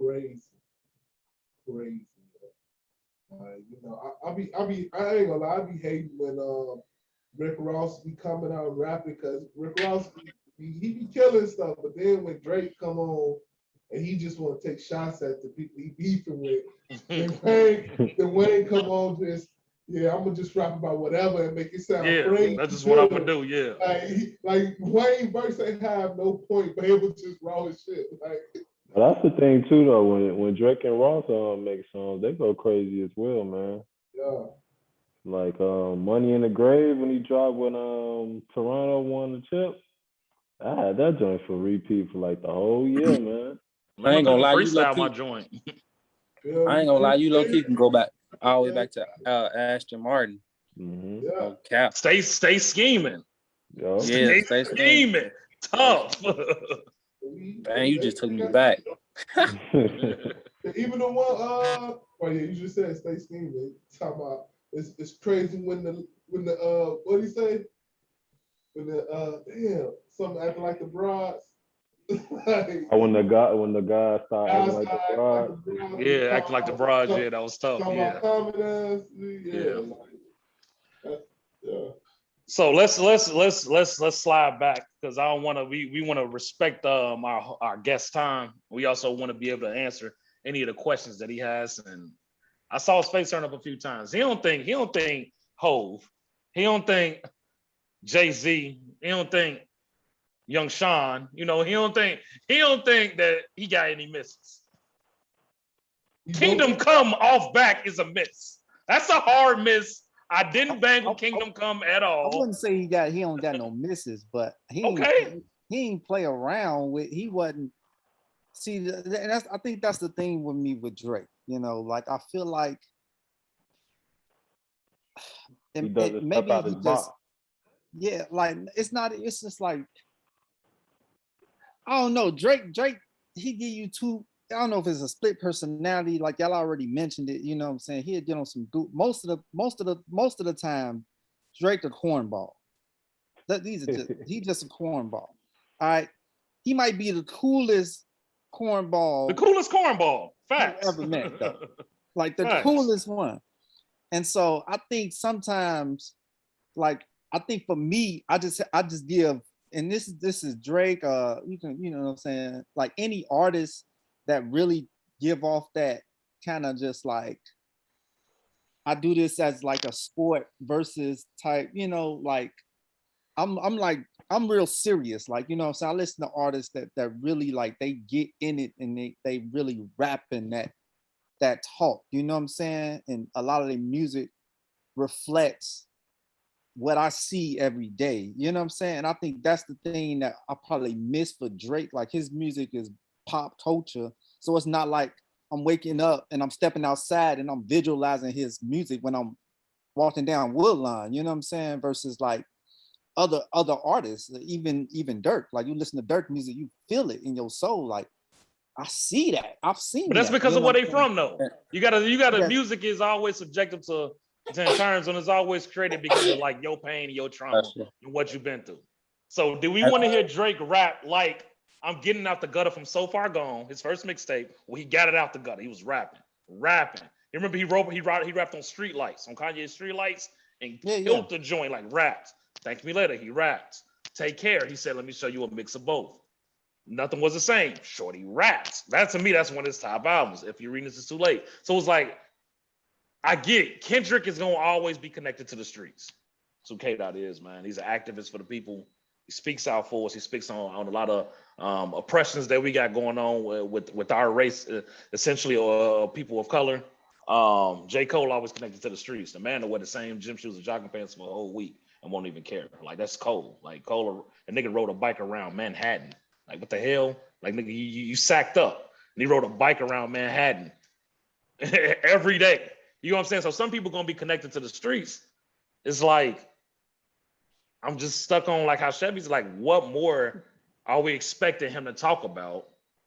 Crazy. I ain't gonna lie, I be hating when Rick Ross be coming out and rapping, because Rick Ross he be killing stuff, but then when Drake come on and he just want to take shots at the people he beefing with, then Wayne come on just, yeah, I'm gonna just rap about whatever and make it sound crazy. That's just what I'm gonna do, yeah. Like Wayne verse ain't have no point, but it was just raw as shit. Like, but that's the thing too, though. When Drake and Ross make songs, they go crazy as well, man. Yeah. Like Money in the Grave, when he dropped when Toronto won the chip, I had that joint for repeat for like the whole year, man. I ain't gonna lie, freestyle my joint. I ain't gonna lie, you low key can go back all the way back to Aston Martin. Mm-hmm. Yeah. No cap. Stay scheming. Yo. Yeah, stay scheming. Tough. Man, you just took me back. Even the one, yeah, you just said stay scheming. Talking about it's crazy when the what do you say? When the something acting like the broads. Like, when the guy started acting like the broads. Yeah, acting like the broads. Yeah, that was tough. Yeah. Yeah. So let's slide back, because I don't want to. We want to respect our guest time. We also want to be able to answer any of the questions that he has. And I saw his face turn up a few times. He don't think Hove. He don't think Jay-Z. He don't think Young Sean. You know, he don't think that he got any misses. Kingdom Come off back is a miss. That's a hard miss. I didn't bang with Kingdom Come at all. I wouldn't say he don't got no misses, but he ain't play around with. He wasn't. See, I think that's the thing with me with Drake. You know, like I feel like maybe he just, yeah, like it's not. It's just like, I don't know. Drake, he give you two. I don't know if it's a split personality, like y'all already mentioned it. You know what I'm saying? He'll get on some most of the time, Drake a cornball. He's just a cornball. All right. He might be the coolest cornball. The coolest cornball. Facts. Ever met, though. Like the Facts. coolest one. And so I think sometimes, like, I think for me, I just give, and this is Drake, you know what I'm saying, like any artist that really give off that kind of just like, I do this as like a sport versus type, you know, like I'm real serious. Like, you know what I'm saying? I listen to artists that really like, they get in it and they really rap in that talk, you know what I'm saying? And a lot of their music reflects what I see every day, you know what I'm saying? And I think that's the thing that I probably miss for Drake. Like his music is pop culture. So it's not like I'm waking up and I'm stepping outside and I'm visualizing his music when I'm walking down Woodline, you know what I'm saying? Versus like other artists, even Dirk. Like you listen to Dirk music, you feel it in your soul. Like I see that. I've seen But that's that. because You of know where what they I'm saying? from, though. You gotta. Yeah. Music is always subjective to terms, and it's always created because of like your pain, your trauma, That's true. and what you've been through. So, do we want to hear Drake rap like I'm getting out the gutter from So Far Gone, his first mixtape, where he got it out the gutter? He was rapping. You remember he rapped on Street Lights, on Kanye's Street Lights, and killed the joint, like rapped. Thank Me Later, he rapped. Take Care, he said, let me show you a mix of both. Nothing Was the Same, Shorty raps. That to me, that's one of his top albums. If You're Reading This, Is Too Late. So it's like, I get it. Kendrick is gonna always be connected to the streets. That's who K-Dot is, man. He's an activist for the people. He speaks out for us. He speaks on a lot of oppressions that we got going on with our race, essentially, people of color. J. Cole always connected to the streets. The man that wear the same gym shoes and jogging pants for a whole week and won't even care. Like, that's Cole. Like, Cole, a nigga rode a bike around Manhattan. Like, what the hell? Like, nigga, you sacked up. And he rode a bike around Manhattan every day. You know what I'm saying? So some people gonna be connected to the streets. It's like, I'm just stuck on like how Chevy's like, what more are we expecting him to talk about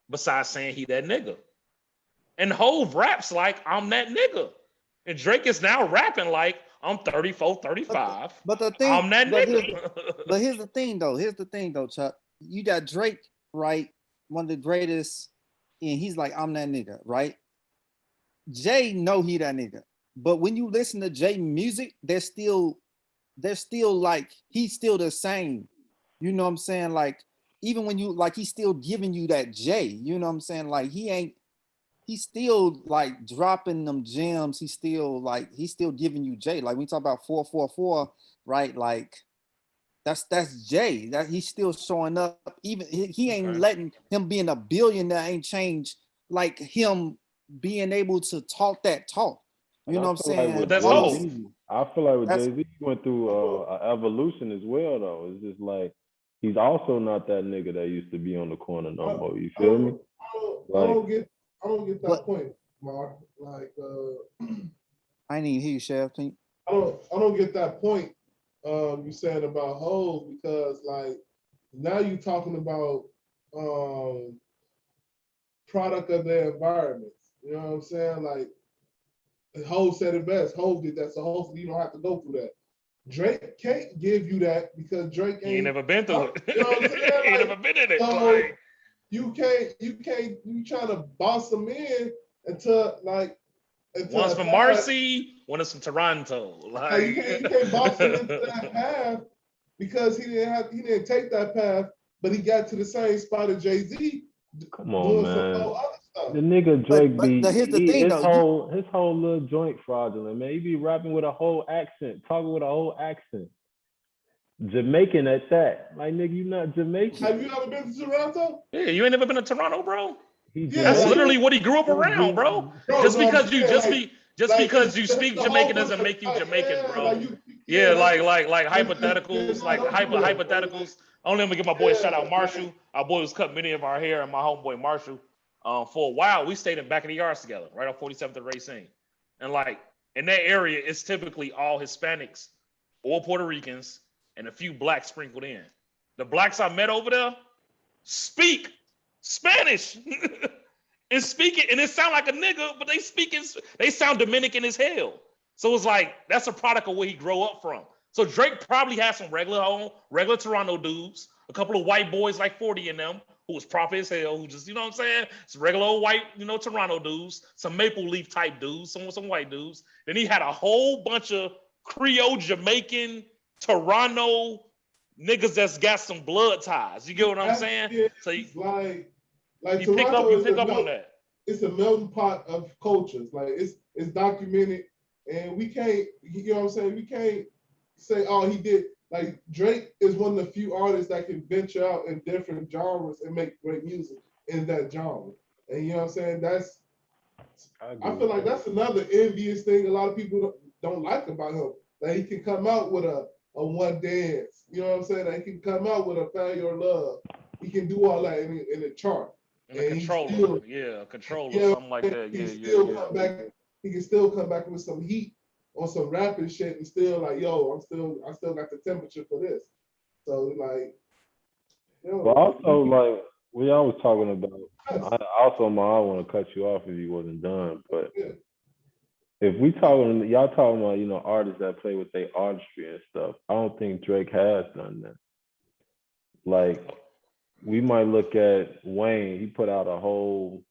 besides saying he that nigga? And Hove raps like, I'm that nigga. And Drake is now rapping like, I'm 34, 35. But the thing, I'm that nigga. But here's the thing though, Chuck. You got Drake, right? One of the greatest, and he's like, I'm that nigga, right? Jay know he that nigga. But when you listen to Jay music, they're still like, he's still the same. You know what I'm saying? Like, even when you like, he's still giving you that Jay. You know what I'm saying? Like, he's still like dropping them gems. He's still giving you Jay. Like we talk about 444, right? Like that's Jay. That he's still showing up. Even he ain't letting him being a billionaire ain't changed like him being able to talk that talk. You know what I'm saying? Like that's Jay-Z, I feel like with Jay-Z he went through an evolution as well though. It's just like he's also not that nigga that used to be on the corner no more. You feel me? I don't get that point, Mark. Like I didn't even hear you, Chef. I don't get that point you said about Hov, because like now you're talking about product of their environment. You know what I'm saying? Like Hov said it best. Hov did that, so hopefully you don't have to go through that. Drake can't give you that because Drake ain't never been through it. You know what I'm saying? He ain't never been in it. So Like, you trying to boss them in into one's from Marcy, one is from Toronto. Like you can't boss him into that path because he didn't take that path, but he got to the same spot as Jay-Z. Come on, man. Stuff. The nigga Drake his whole little joint fraudulent, man. He be rapping with a whole accent, talking with a whole accent. Jamaican at that. Like, nigga, you not Jamaican. Have you ever been to Toronto? Yeah, you ain't never been to Toronto, bro. That's literally what he grew up around, bro. Just because you speak Jamaican doesn't make you Jamaican, bro. Like hypotheticals, like hypotheticals. Only I'm gonna give my boy a shout out, Marshall. Our boy was cutting many of our hair, and my homeboy Marshall. For a while, we stayed in back of the yards together, right on 47th and Racine. And like in that area, it's typically all Hispanics or Puerto Ricans and a few blacks sprinkled in. The blacks I met over there speak Spanish. And speaking, and it sound like a nigga, but they sound Dominican as hell. So it's like that's a product of where he grew up from. So Drake probably has some regular Toronto dudes, a couple of white boys like 40 in them, who was proper as hell, who just, you know what I'm saying? It's regular old white, Toronto dudes, some Maple Leaf type dudes, some white dudes. Then he had a whole bunch of Creole, Jamaican, Toronto niggas that's got some blood ties. You get what I'm saying? So you pick up on that. It's a melting pot of cultures. Like it's documented, and we can't, you know what I'm saying? We can't say, oh, he did. Like Drake is one of the few artists that can venture out in different genres and make great music in that genre. And you know what I'm saying? I feel like that's another envious thing a lot of people don't like about him. That he can come out with a One Dance. You know what I'm saying? That he can come out with a Found Your Love. He can do all that in the chart. And a controller, something like that. He can still come back with some heat on some rapping shit and still like, yo, I still got the temperature for this. So like, But also, like, we always talking about. I want to cut you off if you wasn't done. But if we talking, y'all talking about artists that play with their artistry and stuff. I don't think Drake has done that. Like, we might look at Wayne. He put out a whole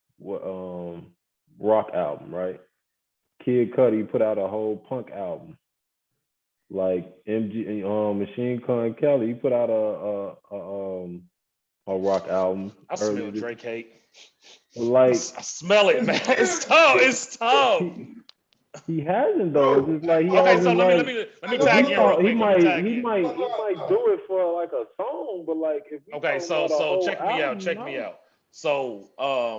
rock album, right? Kid Cudi put out a whole punk album. Like Machine Gun Kelly, he put out a rock album. I smell Drake hate. Like, I smell it, man. It's tough. It's tough. He hasn't though. It's just like he Okay, hasn't. so let me tag in real quick. He might do it for like a song, but like if so check me out. So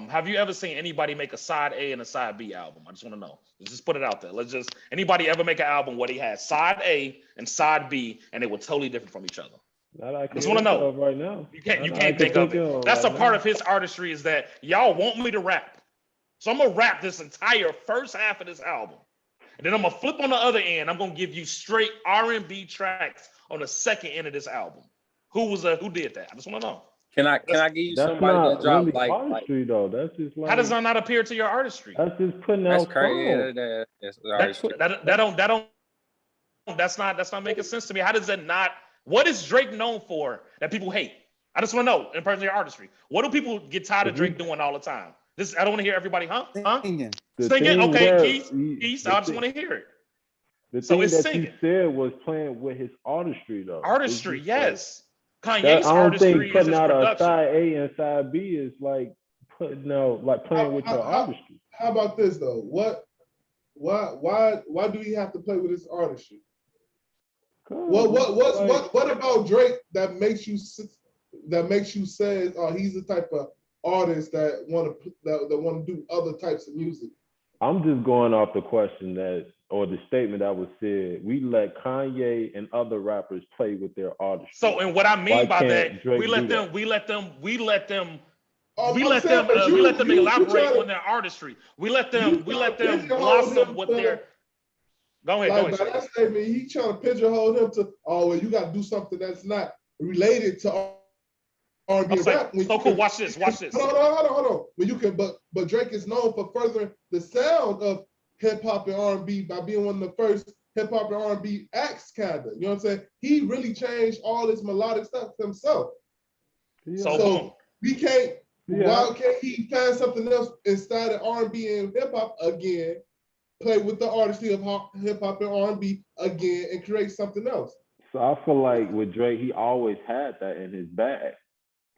have you ever seen anybody make a side A and a side B album? I just want to know. Let's just put it out there. Anybody ever make an album where they had side A and side B and they were totally different from each other? I just want to know right now. You can't think of it. That's a part of his artistry is that y'all want me to rap. So I'm gonna rap this entire first half of this album. And then I'm gonna flip on the other end. I'm gonna give you straight R&B tracks on the second end of this album. Who did that? I just want to know. Can I give you somebody that dropped really artistry though? That's just like, how does that not appear to your artistry? That's just putting out. That's crazy. That's not making sense to me. How does that not? What is Drake known for that people hate? I just want to know in terms of your artistry. What do people get tired of Drake doing all the time? I don't want to hear everybody, Singing. Okay, Keith, I just want to hear it. The thing that you said was playing with his artistry, though. Artistry, yes. Kanye's artistry is his putting out production. a side A and side B is like putting out, like playing with your artistry. How about this though? Why do he have to play with his artistry? What about Drake that makes you say he's the type of artist that want to do other types of music? I'm just going off the question or the statement that was said. We let Kanye and other rappers play with their artistry. So, and what I mean by that, we let them elaborate on their artistry. We let them blossom what their. Go ahead. By that statement, he trying to pigeonhole him to, you got to do something that's not related to R&B rap. So cool. Watch this. Hold on. When you can, but Drake is known for furthering the sound of hip hop and R&B by being one of the first hip hop and R&B acts, kinda. You know what I'm saying? He really changed all this melodic stuff himself. Yeah. So we can't. Yeah. Why can't he find something else inside of R&B and hip hop again? Play with the artistry of hip hop and R&B again and create something else. So I feel like with Drake, he always had that in his bag.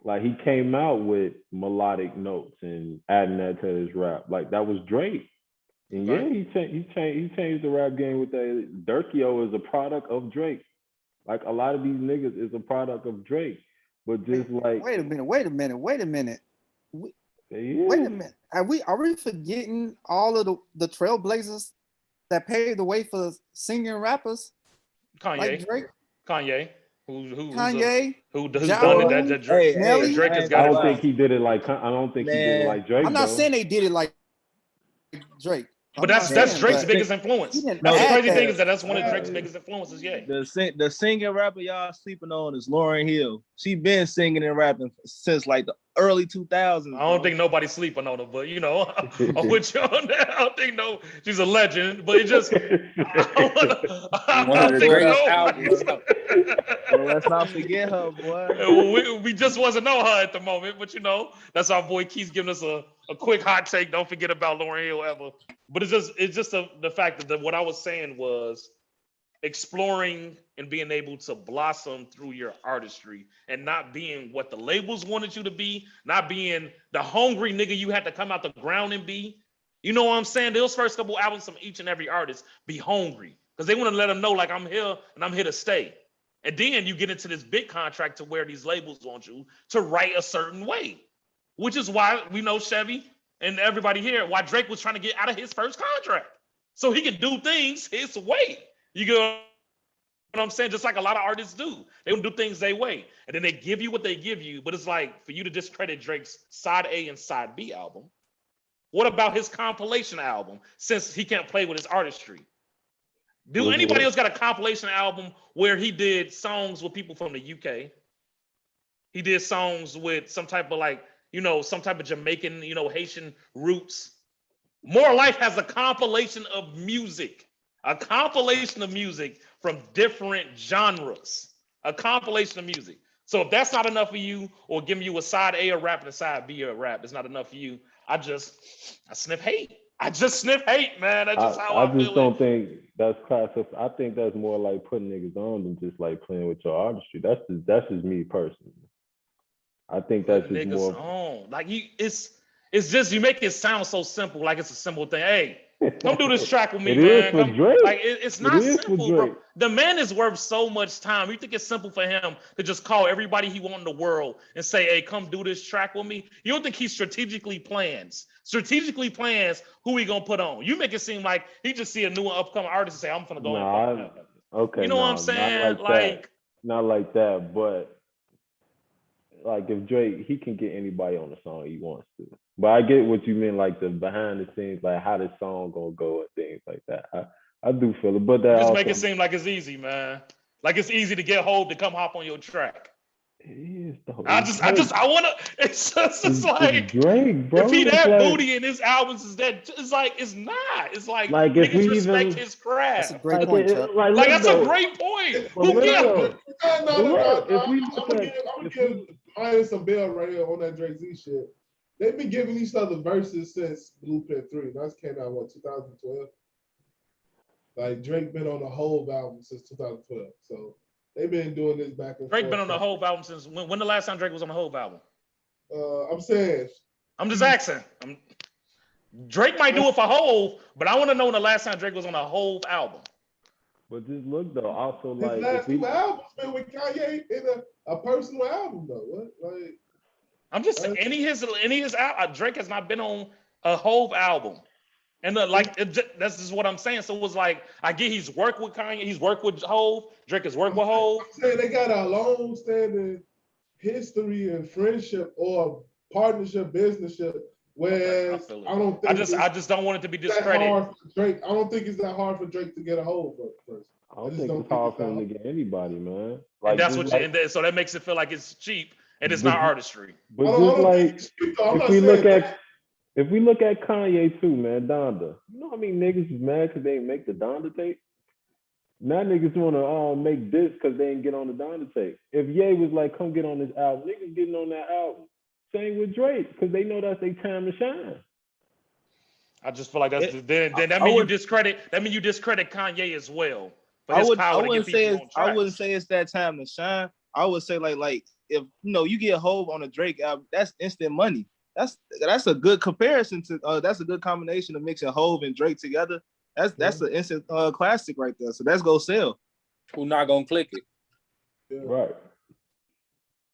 Like he came out with melodic notes and adding that to his rap. Like that was Drake. And yeah, he changed the rap game with that. Durkio is a product of Drake. Like a lot of these niggas is a product of Drake. But just wait a minute. Wait a minute. Are we forgetting all of the trailblazers that paved the way for singing rappers? Kanye. Like Drake? Kanye. Who's done it? That Drake. Drake has got. I don't think he did it like. I don't think he did it like Drake. I'm not saying they did it like Drake. But that's Drake's biggest influence. The crazy thing is that's one of Drake's biggest influences. Yeah. The singing rapper y'all sleeping on is Lauryn Hill. She been singing and rapping since like the early 2000s. I don't think nobody's sleeping on her, but I'm with you on that. I don't think she's a legend, but it just I don't think well, let's not forget her, boy. We just wasn't know her at the moment, but that's our boy Keith's giving us a quick hot take. Don't forget about Lauryn Hill ever. But it's just the fact that what I was saying was exploring and being able to blossom through your artistry and not being what the labels wanted you to be, not being the hungry nigga you had to come out the ground and be. You know what I'm saying? Those first couple albums from each and every artist be hungry because they want to let them know like I'm here and I'm here to stay. And then you get into this big contract to where these labels want you to write a certain way, which is why we know Chevy and everybody here, why Drake was trying to get out of his first contract. So he can do things his way. You know what I'm saying? Just like a lot of artists do. They don't do things their way. And then they give you what they give you. But it's like for you to discredit Drake's side A and side B album. What about his compilation album? Since he can't play with his artistry. Do anybody else got a compilation album where he did songs with people from the UK? He did songs with some type of like, some type of Jamaican, Haitian roots. More Life has a compilation of music. A compilation of music from different genres. A compilation of music. So if that's not enough for you, or giving you a side A of rap and a side B of rap, it's not enough for you. I sniff hate. I just sniff hate, man. That's just how I feel. I just don't think that's classic. I think that's more like putting niggas on than just like playing with your artistry. That's just me personally. I think that's just niggas more on. Like it's just you make it sound so simple, like it's a simple thing. Hey, come do this track with me, man. It's not simple, bro. The man is worth so much time. You think it's simple for him to just call everybody he wants in the world and say, hey, come do this track with me? You don't think he strategically plans who he gonna put on? You make it seem like he just see a new upcoming artist and say, I'm gonna go okay. You know what I'm saying? Not like that, but like if Drake, he can get anybody on the song he wants to. But I get what you mean, like the behind the scenes, like how the song gonna go and things like that. I do feel it, but that just make it seem like it's easy, man. Like it's easy to get Hov to come hop on your track. It is though. It's like Drake, bro. If he that booty in his albums is that, it's not. It's like if we respect his craft. That's a great point, Chuck. That's a great point. Who gives? I'm gonna give Maya some bail right here on that Drake Z shit. They've been giving each other verses since Blueprint 3. That came out 2012. Like Drake been on the Hov album since 2012. So they've been doing this back and forth. Drake been on the Hov album since when the last time Drake was on the Hov album? I'm just asking. Drake might do it for Hov, but I want to know when the last time Drake was on a Hov album. But just look though, also his like last two albums been with Kanye in a personal album though. What like? I'm just saying, any of his Drake has not been on a Hov album, and that's just what I'm saying. So it was like I get he's worked with Kanye, he's worked with Hov, Drake has worked with Hov. I'm saying they got a long-standing history and friendship or partnership, businessship. Where I don't think I just don't want it to be discredited. Drake, I don't think it's that hard for Drake to get a Hov first. I don't think it's hard for him to get anybody, man. Like, and that's what so that makes it feel like it's cheap. And it's not artistry. But just like if we look at Kanye too, man, Donda. You know how many niggas is mad because they didn't make the Donda tape? Now niggas wanna make this because they didn't get on the Donda tape. If Ye was like, come get on this album, niggas getting on that album. Same with Drake, because they know that's their time to shine. I just feel like that's then that means you discredit Kanye as well. I wouldn't say it's that time to shine. I would say like if you get Hov on a Drake album, that's instant money. That's a good comparison to that's a good combination of mixing Hov and Drake together. That's an instant classic right there. So that's gonna sell. Who not gonna click it? Yeah. Right.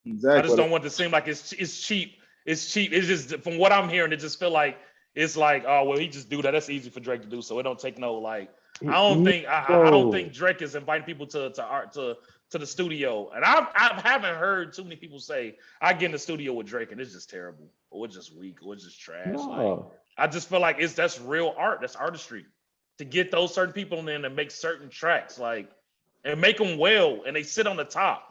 Exactly. I just don't want to seem like it's cheap. It's cheap. It's just from what I'm hearing, it just feel like it's like, oh well, he just do that. That's easy for Drake to do. So it don't take no like. I don't think Drake is inviting people to the studio. And I haven't heard too many people say I get in the studio with Drake and it's just terrible, or it's just weak, or it's just trash. No. Like, I just feel like that's real art. That's artistry. To get those certain people in there and make certain tracks, like, and make them well, and they sit on the top.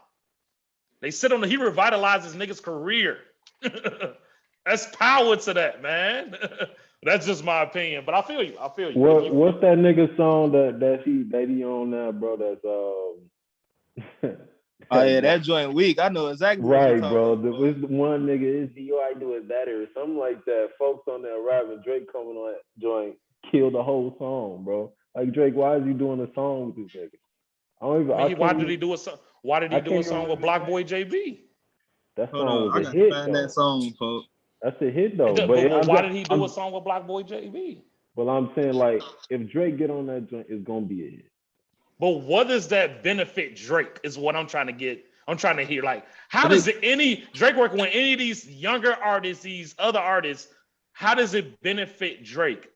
He revitalizes niggas' career. That's power to that, man. That's just my opinion, but I feel you. What's that nigga song that he on now, bro? That's oh yeah, that joint weak. I know exactly. Right, bro. The one nigga is you I do it better or something like that. Folks on there rapping, Drake coming on that joint, kill the whole song, bro. Like Drake, why is he doing a song with this nigga? Why did he do a song with Block Boy JB? That song was a hit. That song, folks. That's a hit though. But why did he do a song with Block Boy JB? Well, I'm saying like if Drake get on that joint, it's gonna be a hit. But what does that benefit Drake? Is what I'm trying to get. I'm trying to hear. Like, how does Drake working with any of these younger artists, these other artists? How does it benefit Drake?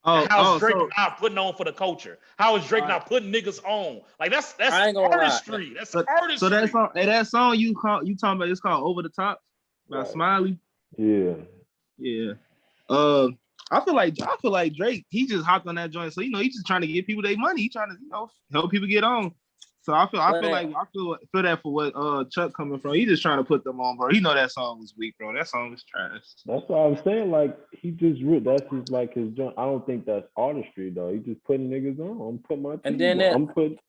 How's Drake not putting on for the culture? How is Drake not putting niggas on? Like that's artistry. That's artistry. So that song you talking about, it's called Over the Top by Smiley. Yeah. Yeah. I feel like Drake, he just hopped on that joint. So he's just trying to get people their money. He's trying to help people get on. So I feel that for what Chuck coming from. He just trying to put them on, bro. He know that song was weak, bro. That song was trash. That's what I was saying. Like he just that's his like his joint. I don't think that's artistry though. He just putting niggas on. I'm putting my team and then on. I'm putting.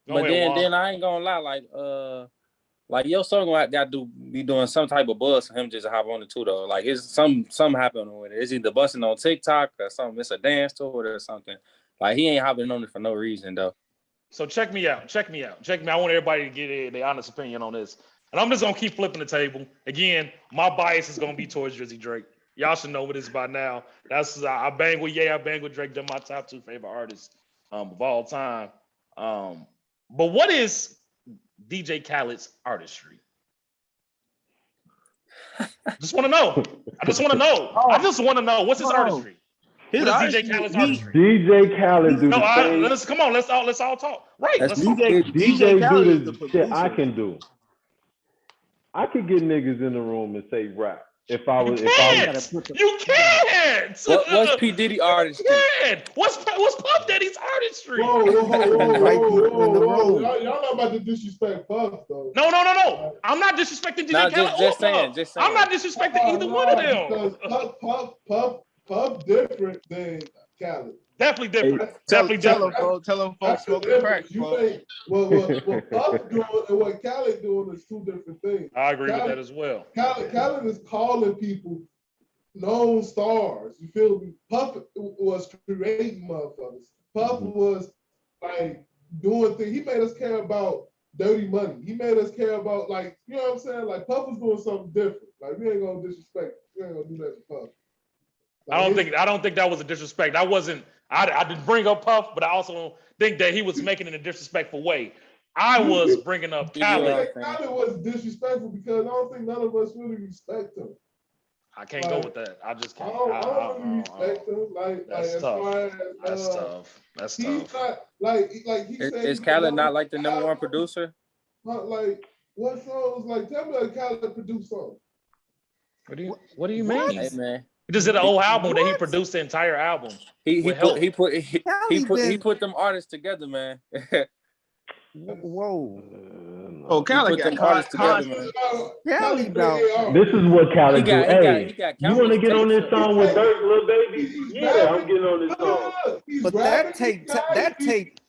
But then I ain't gonna lie, like your song got to be doing some type of buzz for him just to hop on it too though. Like it's something happening with it. It's either busting on TikTok or something. It's a dance to it or something. Like he ain't hopping on it for no reason though. So check me out. I want everybody to get their honest opinion on this. And I'm just gonna keep flipping the table. Again, my bias is gonna be towards Drizzy Drake. Y'all should know what this by now. That's I bang with I bang with Drake. They're my top 2 favorite artists of all time. But what is DJ Khaled's artistry? Just want to know. I just want to know. What's his artistry? What is DJ Khaled's artistry? DJ Khaled do let's all talk. Right. DJ Khaled do the shit I can do. I could get niggas in the room and say rap. You can't. What's P. Diddy artistry? What's Puff Daddy's artistry? Whoa. Y'all not about to disrespect Puff though. No. I'm not disrespecting DJ Khaled. Just saying. I'm not disrespecting either one of them. Because Puff different than Khaled. Definitely different. Tell them folks smoking crack. What Puff doing and what Khaled doing is 2 different things. I agree with that as well. Khaled is calling people known stars. You feel me? Puff was creating motherfuckers. Puff was like doing things. He made us care about dirty money. He made us care about like, you know what I'm saying? Like Puff was doing something different. Like we ain't gonna disrespect. We ain't gonna do that to Puff. Like, I don't think that was a disrespect. I didn't bring up Puff, but I also think that he was making it in a disrespectful way. I was bringing up Khaled. Khaled was disrespectful because I don't think none of us really respect him. I can't go with that. I just can't. I don't really respect him. That's tough. That's he's tough. not like he said. Is Khaled not like the number 1 producer? Like what songs? Like tell me like Khaled produced songs. What do you mean? Hey man. He just did an whole album that he produced the entire album. He put them artists together, man. Whoa. Khaled got artists together, man. Khaled, though. This is what Khaled do. Hey, you want to get on this song with Dirt, Lil Baby? Yeah, I'm getting on this song. But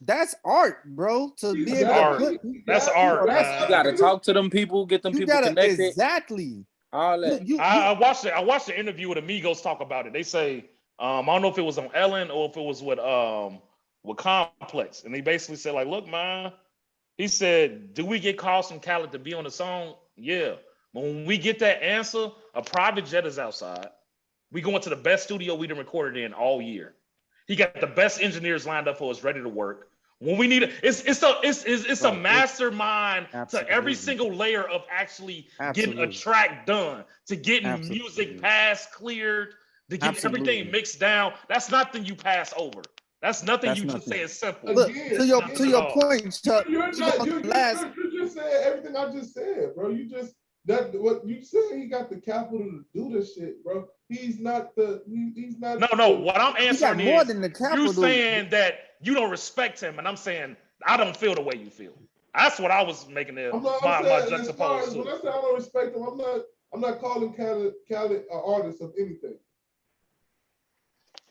that's art, bro. To be able to put, that's art. You gotta talk to them people, get them people connected. Exactly. All that. I watched the interview with Amigos talk about it. They say, I don't know if it was on Ellen or if it was with Complex, and they basically said like, look, man, he said, do we get calls from Khaled to be on the song? Yeah. But when we get that answer, a private jet is outside. We going to the best studio we done recorded in all year. He got the best engineers lined up for us, ready to work. When we need it's a mastermind to every single layer of actually getting a track done, to getting music passed, cleared, to get everything mixed down. That's nothing you pass over. That's nothing you just say is simple. Look, to your point, Chuck. You just said everything I just said, bro. What you said, he got the capital to do this shit, bro. He's not. No. What I'm answering is more than the capital. You saying that you don't respect him, and I'm saying I don't feel the way you feel. That's what I was making my juxtaposed to. When I say I don't respect him, I'm not calling Khaled an artist of anything.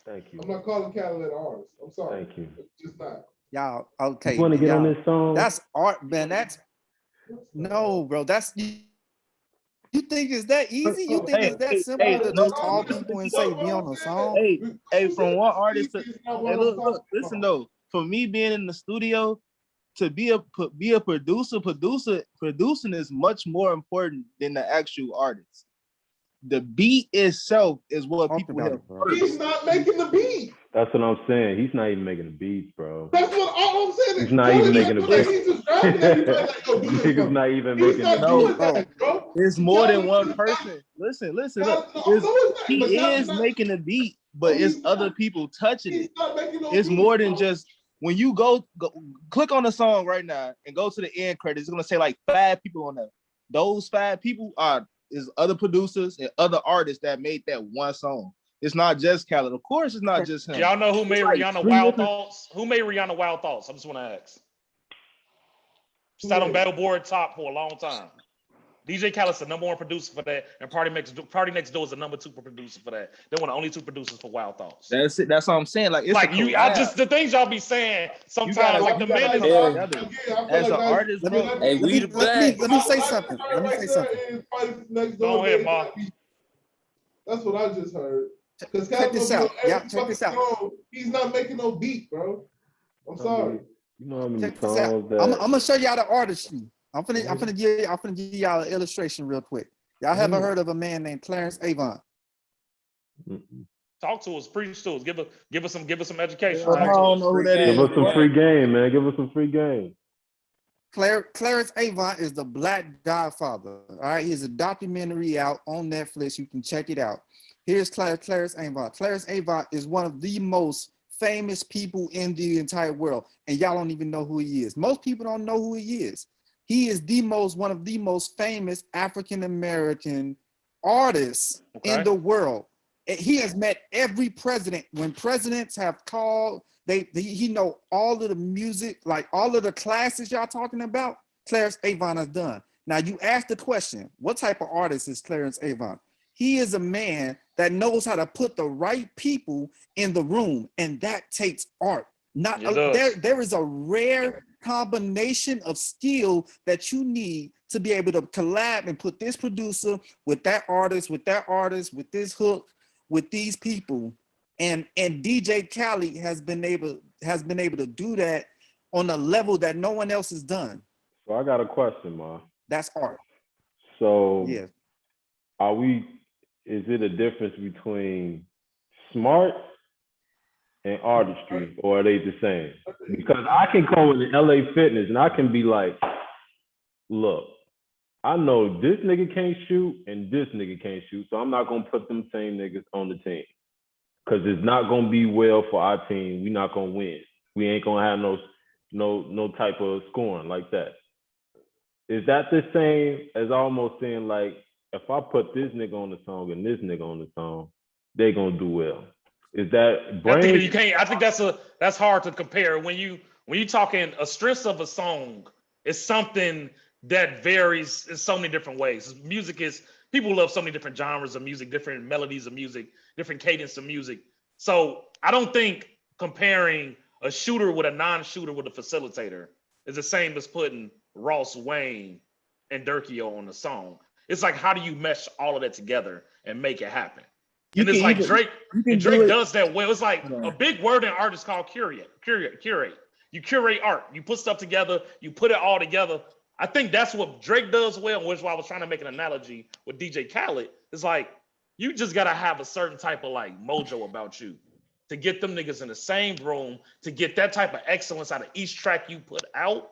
Thank you. I'm not calling Khaled an artist. I'm sorry. Thank you. It's just not. Y'all, okay. You want to get on this song? That's art, man. No, bro. You think it's that easy? You think it's that simple to just call people and say be on a song? Hey, from one artist to look, listen though. For me being in the studio, to be a producer, producing is much more important than the actual artist. The beat itself is what people have. He's not making the beat. That's what I'm saying. He's not even making the beats, bro. That's what all I'm saying. He's not even making the beats. He's just grabbing everybody like, yo, Niggas not even making the beats. Bro. It's more than one person. Listen. Look, he is making the beat, but it's other people touching it. It's more than just when you go click on the song right now and go to the end credits. It's gonna say like 5 people on there. Those 5 people is other producers and other artists that made that one song. It's not just Khaled. Of course, it's not just him. Y'all know who made like Rihanna three Wild different- Thoughts? Who made Rihanna Wild Thoughts? I just want to ask. Sat on Billboard top for a long time. DJ Khaled's the #1 producer for that, and Party Next Door is the #2 producer for that. They're one of the only 2 producers for Wild Thoughts. That's it. That's what I'm saying. Like it's Like a you, the things y'all be saying sometimes, like the men is as an artist, bro. Hey, we the best. Let me say something. Let me say something. Go ahead, Mark. That's what I just heard. Because Check this out. Yeah, check this out. He's not making no beat, bro. I'm sorry. You know how many Check this out. songs that I'm gonna show y'all the artistry. I'm finna give y'all an illustration real quick. Y'all haven't heard of a man named Clarence Avant? Talk to us, preach to us, give us some education. I don't know who that is. Give us some free game, man. Give us some free game. Clarence Avant is the Black Godfather. All right, he's a documentary out on Netflix. You can check it out. Here's Clarence Avant. Clarence Avant is one of the most famous people in the entire world, and y'all don't even know who he is. Most people don't know who he is. He is one of the most famous African American artists in the world. He has met every president. When presidents have called, he know all of the music, like all of the classes y'all talking about. Clarence Avant has done. Now you ask the question, what type of artist is Clarence Avant? He is a man that knows how to put the right people in the room, and that takes art. There is a rare combination of skill that you need to be able to collab and put this producer with that artist, with this hook, with these people, and DJ Khaled has been able to do that on a level that no one else has done. So I got a question, Ma. That's art. So yeah, is it a difference between smart and artistry, or are they the same? Because I can go into LA Fitness and I can be like, look, I know this nigga can't shoot and this nigga can't shoot, so I'm not gonna put them same niggas on the team. Cause it's not gonna be well for our team. We're not gonna win. We ain't gonna have no type of scoring like that. Is that the same as almost saying like, if I put this nigga on the song and this nigga on the song, they gonna do well? Is that brain? I think you can't. I think that's hard to compare. When you talking a stress of a song, it's something that varies in so many different ways. Music is, people love so many different genres of music, different melodies of music, different cadence of music. So I don't think comparing a shooter with a non-shooter with a facilitator is the same as putting Ross Wayne and Durkio on the song. It's like, how do you mesh all of that together and make it happen? And it's like Drake does that well. It's like a big word in art is called curate. You curate art. You put stuff together. You put it all together. I think that's what Drake does well, which is why I was trying to make an analogy with DJ Khaled. It's like, you just got to have a certain type of like mojo about you to get them niggas in the same room, to get that type of excellence out of each track you put out.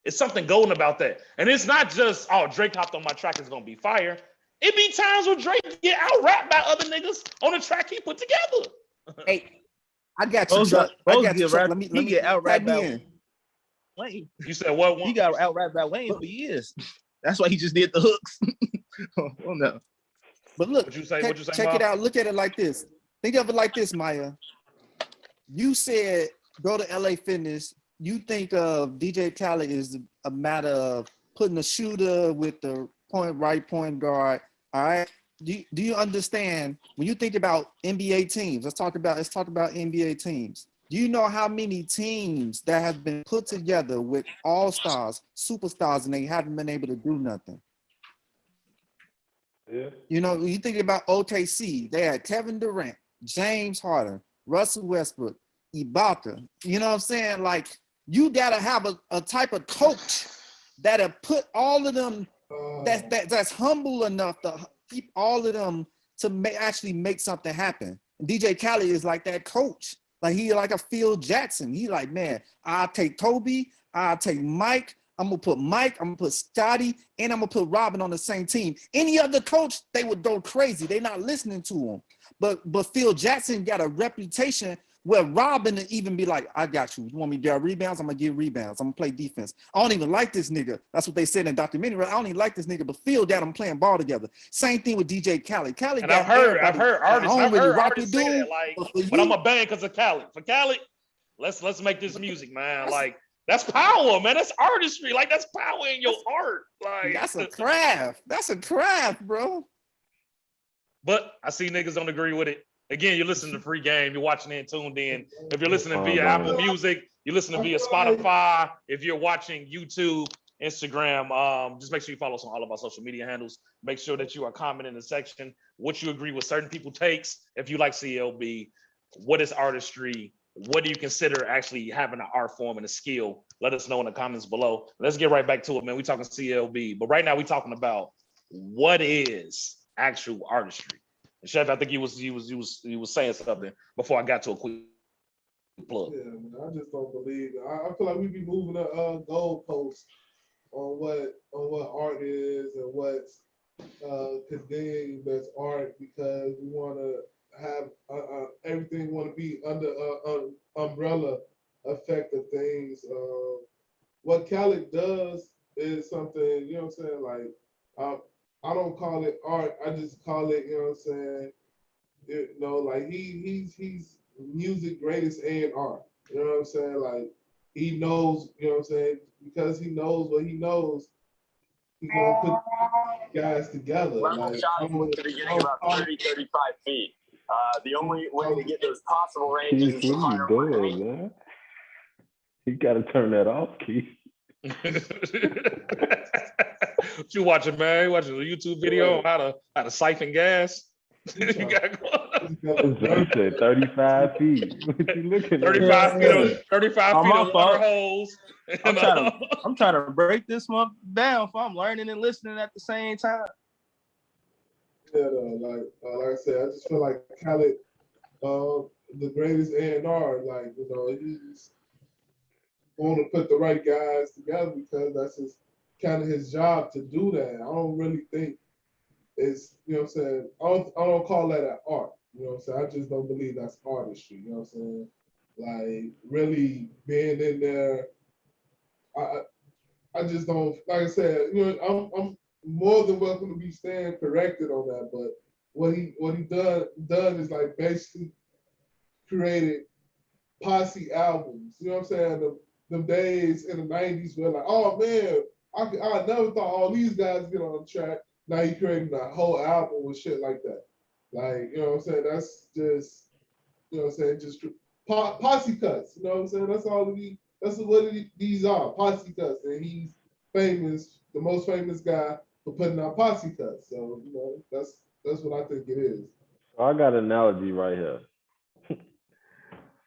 It's something golden about that. And it's not just, oh, Drake hopped on my track, it's going to be fire. It be times where Drake get out-rapped by other niggas on the track he put together. Hey, I got you, Chuck. Let me get out-rapped by Wayne. You said what? He got out-rapped by Wayne for years. That's why he just did the hooks. Oh no. But look, what you say, check it out. Look at it like this. Think of it like this, Maya. You said go to LA Fitness. You think of DJ Khaled is a matter of putting a shooter with the point guard. All right. Do you understand when you think about NBA teams? Let's talk about NBA teams. Do you know how many teams that have been put together with all-stars, superstars, and they haven't been able to do nothing? Yeah. You know, you think about OKC, they had Kevin Durant, James Harden, Russell Westbrook, Ibaka. You know what I'm saying? Like, you gotta have a type of coach that'll put all of them that's humble enough to keep all of them to actually make something happen. And DJ Khaled is like that coach. Like, he like a Phil Jackson. He like, man, I'll take Toby, I'll take Mike, I'm gonna put Mike, I'm gonna put Scotty, and I'm gonna put Robin on the same team. Any other coach, they would go crazy. They're not listening to him. But Phil Jackson got a reputation where Robin to even be like, I got you. You want me to get rebounds? I'm gonna give rebounds. I'm gonna play defense. I don't even like this nigga. That's what they said in the documentary. I don't even like this nigga, but feel that I'm playing ball together. Same thing with DJ Khaled. Khaled And got I've heard artists, I don't really rock with say dude, that, like, but but I'm a band because of Khaled. For Khaled, let's make this music, man. Like, that's power, man. That's artistry. Like, that's power in your art. Like, that's a craft. That's a craft, bro. But I see niggas don't agree with it. Again, you're listening to Free Game. You're watching it tuned in. If you're listening via Apple Music, you're listening via Spotify. If you're watching YouTube, Instagram, just make sure you follow us on all of our social media handles. Make sure that you are commenting in the section what you agree with certain people takes. If you like CLB, what is artistry? What do you consider actually having an art form and a skill? Let us know in the comments below. Let's get right back to it, man. We're talking CLB, but right now we're talking about what is actual artistry. And Chef, I think he was saying something before I got to a quick plug. Yeah, man, I just don't believe it. I feel like we be moving the goalposts on what art is and what's condemned as art because we want to have everything want to be under umbrella effect of things. What Khaled does is something, you know what I'm saying? Like, I don't call it art. I just call it, you know what I'm saying? You know, like he's music greatest A&R. You know what I'm saying? Like he knows, you know what I'm saying? Because he knows what he knows, he's gonna put guys together. Level like, shot is to be getting about 30, 35 feet. The only way to get those possible ranges is Keith, to what fire are you doing, man? You gotta turn that off, Keith. What you watching, man? You watching a YouTube video on how to siphon gas? You got He said 35 feet. What you looking 35 at? feet of 35 Oh, feet my of fault. water holes. I'm trying to break this month down for I'm learning and listening at the same time. Yeah, like I said, I just feel like Khaled, the greatest A&R. Like, you know, he's want to put the right guys together because that's kind of his job to do that. I don't really think it's, you know what I'm saying, I don't call that an art. You know what I'm saying? I just don't believe that's artistry. You know what I'm saying? Like really being in there, I just don't, like I said, you know, I'm more than welcome to be staying corrected on that, but what he done is like basically created posse albums. You know what I'm saying? The days in the 90s where like, oh man, I never thought all these guys get on the track. Now he creating a whole album with shit like that. Like, you know what I'm saying? That's just, you know what I'm saying? Just posse cuts. You know what I'm saying? That's all that's what these are, posse cuts. And he's famous, the most famous guy for putting out posse cuts. So, you know, that's what I think it is. I got an analogy right here.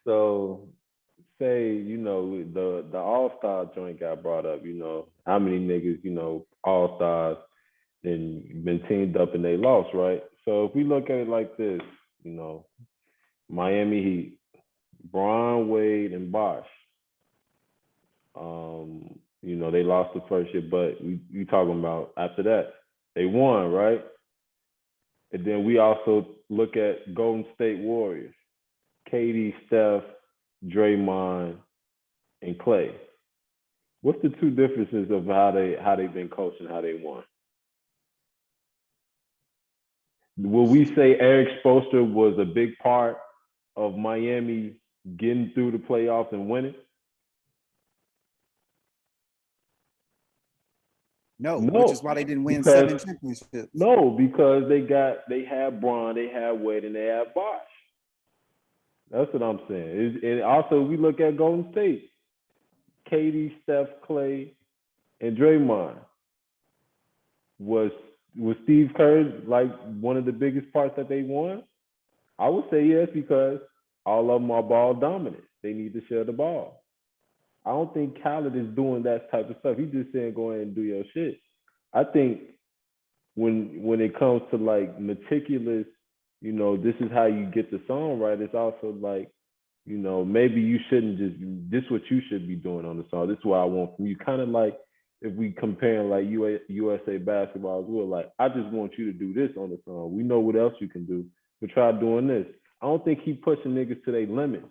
So say, you know, the All-Star joint got brought up, you know, how many niggas, you know, All-Stars and been teamed up and they lost, right? So if we look at it like this, you know, Miami Heat, Bron, Wade, and Bosh. You know, they lost the first year, but we talking about after that, they won, right? And then we also look at Golden State Warriors, KD, Steph, Draymond, and Clay. What's the two differences of how they've been coached and how they won? Will we say Eric Spoelstra was a big part of Miami getting through the playoffs and winning? No, which is why they didn't win 7 championships. No, because they had Bron, they had Wade, and they had Bosh. That's what I'm saying. And also, we look at Golden State, KD, Steph, Clay, and Draymond. Was Steve Kerr like one of the biggest parts that they won? I would say yes, because all of them are ball dominant. They need to share the ball. I don't think Khaled is doing that type of stuff. He's just saying, go ahead and do your shit. I think when it comes to like meticulous, you know, this is how you get the song right, it's also like, you know, maybe you shouldn't just, this is what you should be doing on the song. This is what I want from you. Kind of like if we comparing like USA basketball as well, like, I just want you to do this on the song. We know what else you can do, but try doing this. I don't think he pushing niggas to their limits.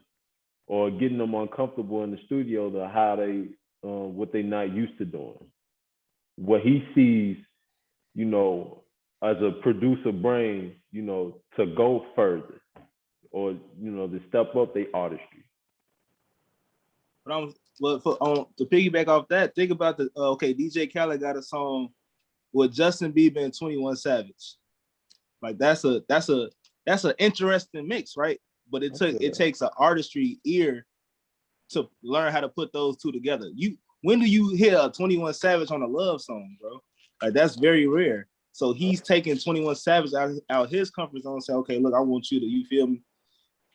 or getting them uncomfortable in the studio to how they what they not used to doing. What he sees, you know, as a producer brain, you know, to go further or, you know, to step up their artistry. But to piggyback off that, think about the DJ Khaled got a song with Justin Bieber and 21 Savage. Like that's an interesting mix, right? But it takes an artistry ear to learn how to put those two together. When do you hear a 21 Savage on a love song, bro? Like that's very rare. So he's taking 21 Savage out his comfort zone and say, okay, look, I want you to, you feel me?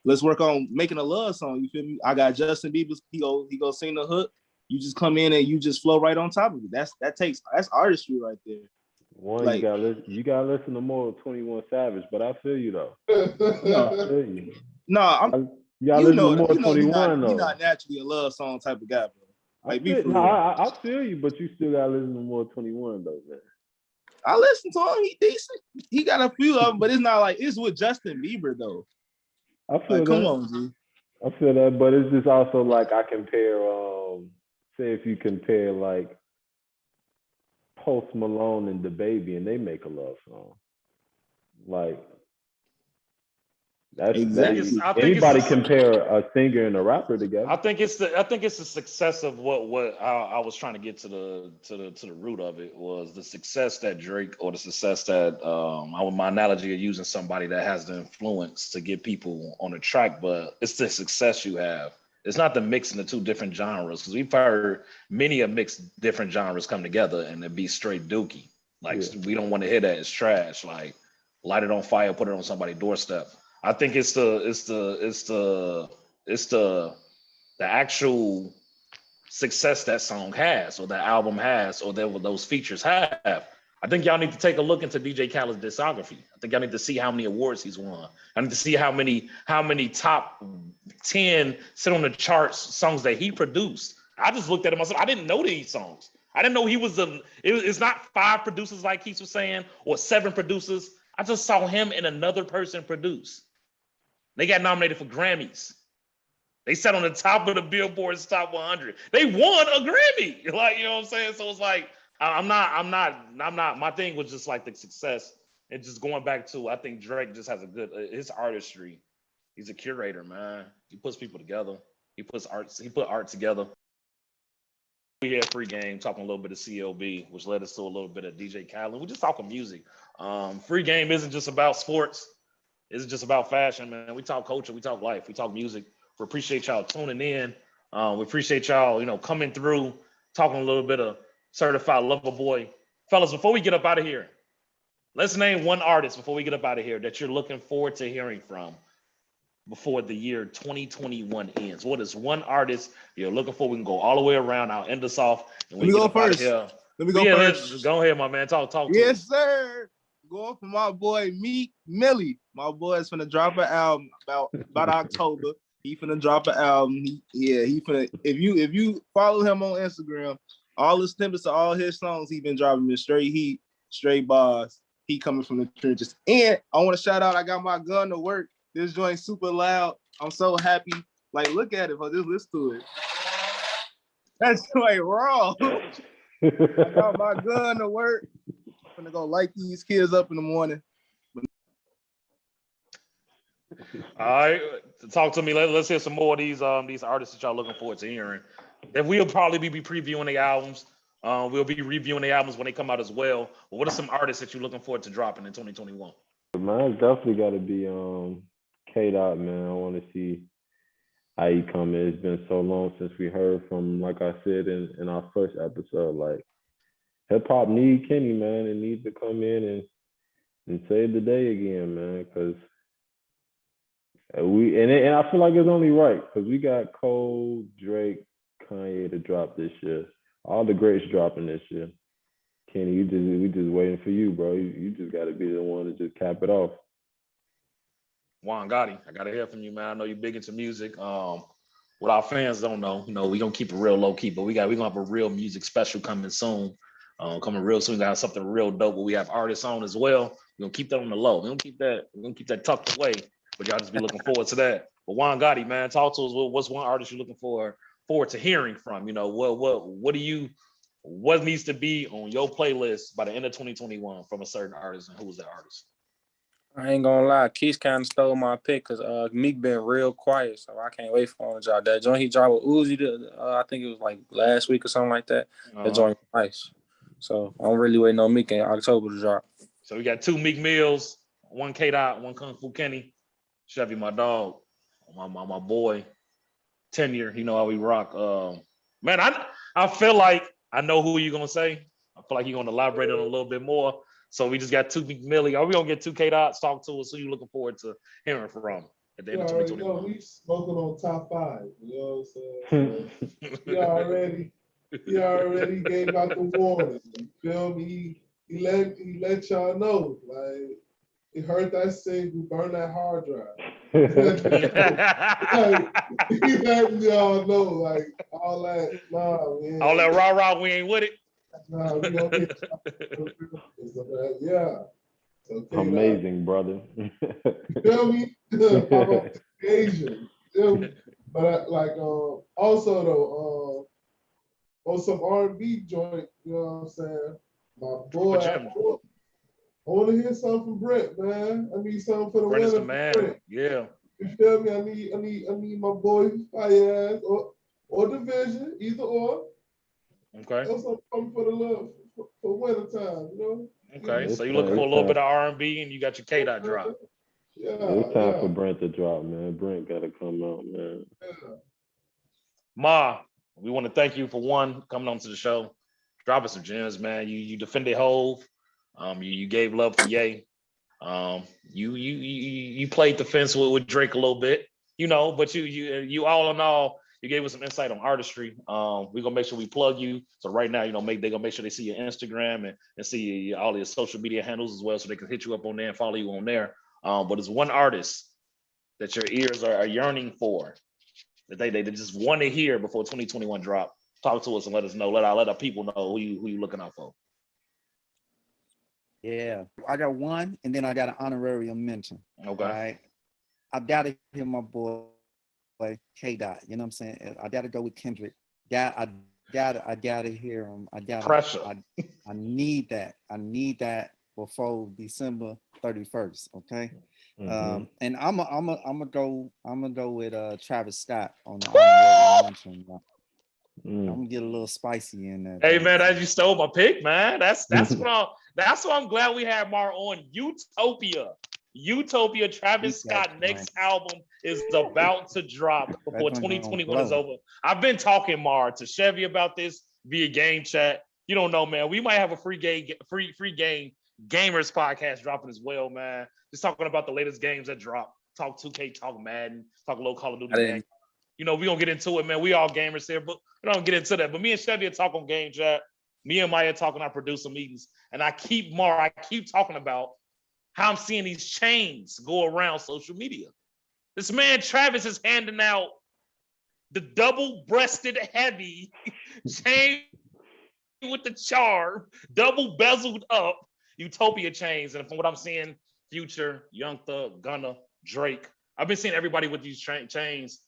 Let's work on making a love song. You feel me? I got Justin Bieber. He go sing the hook. You just come in and you just flow right on top of it. That's artistry right there. One, like, you gotta listen to more of 21 Savage, but I feel you though. You gotta listen to more 21 though. You're not naturally a love song type of guy, bro. Like I feel you, but you still gotta listen to more 21 though, man. I listen to him. He decent. He got a few of them, but it's not like it's with Justin Bieber though. I feel come on, G. I feel that, but it's just also like I compare. Say if you compare like Post Malone and DaBaby, and they make a love song. Like that's exactly. Anybody compare a singer and a rapper together? I think it's the success of what I was trying to get to the root of it was the success that Drake, or the success that my analogy of using somebody that has the influence to get people on the track, but it's the success you have. It's not the mixing the two different genres, because we've heard many of mixed different genres come together and it be straight dookie. Like we don't want to hear that. It's trash. Like light it on fire, put it on somebody's doorstep. I think it's the actual success that song has, or that album has, or that those features have. I think y'all need to take a look into DJ Khaled's discography. I think y'all need to see how many awards he's won. I need to see how many top 10 sit on the charts songs that he produced. I just looked at it myself. I didn't know these songs. I didn't know he was it's not 5 producers like Keith was saying, or 7 producers. I just saw him and another person produce. They got nominated for Grammys. They sat on the top of the Billboard's top 100. They won a Grammy. Like, you know what I'm saying? So it's like, I'm not, my thing was just like the success. And just going back to, I think Drake just has his artistry. He's a curator, man. He puts people together. He put art together. We had Free Game talking a little bit of CLB, which led us to a little bit of DJ Khaled. We're just talking music. Free Game isn't just about sports. It's just about fashion, man. We talk culture, we talk life, we talk music. We appreciate y'all tuning in. We appreciate y'all, coming through, talking a little bit of Certified Lover Boy. Fellas, before we get up out of here, let's name one artist before we get up out of here that you're looking forward to hearing from before the year 2021 ends. What is one artist you're looking for? We can go all the way around. I'll end us off. And Let me go first. Go ahead, my man. Talk. Yes, sir. Going for my boy Meek Millie. My boy's finna drop an album about October. He finna drop an album. He finna. If you follow him on Instagram, all the snippets of all his songs he been dropping in straight heat, straight bars. He coming from the trenches. And I want to shout out. I got my gun to work. This joint super loud. I'm so happy. Like, look at it, but just listen to it. That's like raw. I got my gun to work. I'm gonna go light these kids up in the morning. All right, talk to me. Let's hear some more of these artists that y'all looking forward to hearing. And we'll probably be previewing the albums. We'll be reviewing the albums when they come out as well. But what are some artists that you're looking forward to dropping in 2021? Mine's definitely got to be K-Dot, man. I want to see how he come in. It's been so long since we heard from, like I said in our first episode, like hip hop need Kenny, man. It needs to come in and save the day again, man. Because and I feel like it's only right because we got Cole, Drake, Kanye to drop this year. All the greats dropping this year. Kenny, we just waiting for you, bro. You just got to be the one to just cap it off. Juan Gotti, I got to hear from you, man. I know you're big into music. What our fans don't know, we gonna keep it real low key, but we gonna have a real music special coming soon. Coming real soon. We got something real dope, but we have artists on as well. We're gonna keep that on the low. We're gonna keep that tucked away, but y'all just be looking forward to that. But Juan Gotti, man, talk to us. What's one artist you're looking forward to hearing from? You know, what needs to be on your playlist by the end of 2021 from a certain artist, and who was that artist? I ain't gonna lie, Keith kind of stole my pick because Meek been real quiet, so I can't wait for him to drop that joint. He dropped with Uzi, I think it was like last week or something like that. That joint was nice. So I'm really waiting on Meek in October to drop. So we got 2 Meek Mills, 1 K-Dot, 1 Kung Fu Kenny, Chevy, my dog, my boy, Tenure. You know how we rock. Man, I feel like I know who you're gonna say. I feel like you're gonna elaborate on it a little bit more. So we just got 2 Meek Millie. Are we gonna get 2 K-Dots? Talk to us. Who you looking forward to hearing from at the end of 2021? We smoking on top 5. You know what I'm saying? He already gave out the warning. You feel me? He let y'all know. Like, he heard that single, burn that hard drive. He let y'all know, like, all that, nah, man. All that rah-rah, we ain't with it. Nah, we don't get yeah. Okay, amazing, brother. You feel me? Asian. But also though, on some R&B joint, you know what I'm saying? My boy, I want to hear something from Brent, man. I need something for the Brent is winner. the man. Brent. Yeah. You feel me? I need my boy fire ass or Division, either or. Okay. Or something for the love for winter time, you know? Okay. So you're looking for a little bit of R&B, and you got your K-Dot drop. Yeah. It's time for Brent to drop, man. Brent gotta come out, man. Yeah. Ma, we want to thank you for coming on to the show, dropping some gems, man. You defended Hove. You gave love to Ye. You played the fence with Drake a little bit, you know, but you all in all, you gave us some insight on artistry. We're gonna make sure we plug you. So right now, you know, they're gonna make sure they see your Instagram and see all your social media handles as well, so they can hit you up on there and follow you on there. But there's one artist that your ears are yearning for, that they just want to hear before 2021 drop. Talk to us and let us know. Let our people know who you looking out for. Yeah, I got one, and then I got an honorarium mention. Okay. All right. I gotta hear my boy K-Dot. You know what I'm saying? I gotta go with Kendrick. I gotta hear him. Pressure. I need that. I need that before December 31st. Okay. Mm-hmm. And I'm gonna go with Travis Scott on the honorarium mention. I'm gonna get a little spicy in there. Hey man, as you stole my pick, man. That's why I'm glad we had Mar on. Utopia, Travis Scott next album is about to drop before 2021 is over. I've been talking, Mar, to Chevy about this via game chat. You don't know, man. We might have a free game gamers podcast dropping as well, man. Just talking about the latest games that drop. Talk 2K, talk Madden, talk a little Call of Duty. You know, we gonna get into it, man. We all gamers here, but we don't get into that. But me and Chevy talk on game chat. Me and Maya talk on our producer meetings, and I keep talking about how I'm seeing these chains go around social media. This man Travis is handing out the double-breasted heavy chain with the charm, double bezeled up Utopia chains. And from what I'm seeing, Future, Young Thug, Gunna, Drake. I've been seeing everybody with these chains.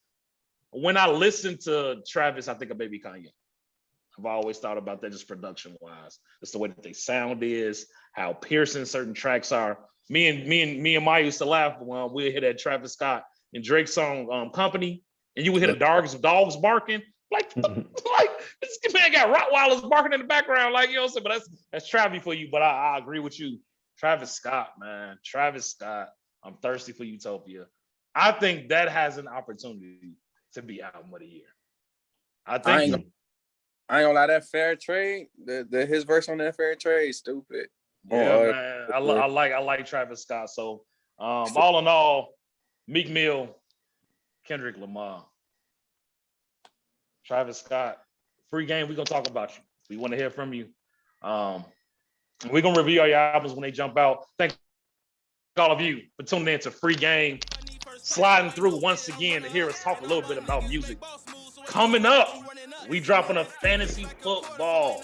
When I listen to Travis, I think of Baby Kanye. I've always thought about that just production-wise. It's the way that they sound is, how piercing certain tracks are. Me and Maya used to laugh when we hit that Travis Scott and Drake song Company, and you would hear the dogs barking. Like this man got Rottweilers barking in the background, like, you know what I'm saying? But that's Travis for you. But I agree with you. Travis Scott, man. Travis Scott. I'm thirsty for Utopia. I think that has an opportunity to be album of the year. I ain't gonna lie, that Fair Trade, his verse on that Fair Trade, stupid. Yeah, man. I like Travis Scott. So all in all, Meek Mill, Kendrick Lamar, Travis Scott, free game. We're gonna talk about you. We want to hear from you. We're gonna review all your albums when they jump out. Thank all of you for tuning in to Free Game. Sliding through once again to hear us talk a little bit about music. Coming up, we dropping a fantasy football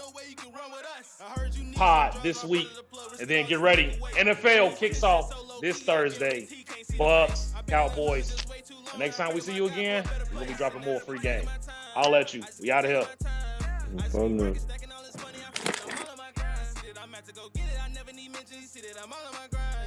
pod this week. And then get ready. NFL kicks off this Thursday. Bucks, Cowboys. Next time we see you again, we're gonna be dropping more free game. I'll let you. We out of here. Fun enough. I'm at to go get it. I never need mention. You see that I'm all on my grind.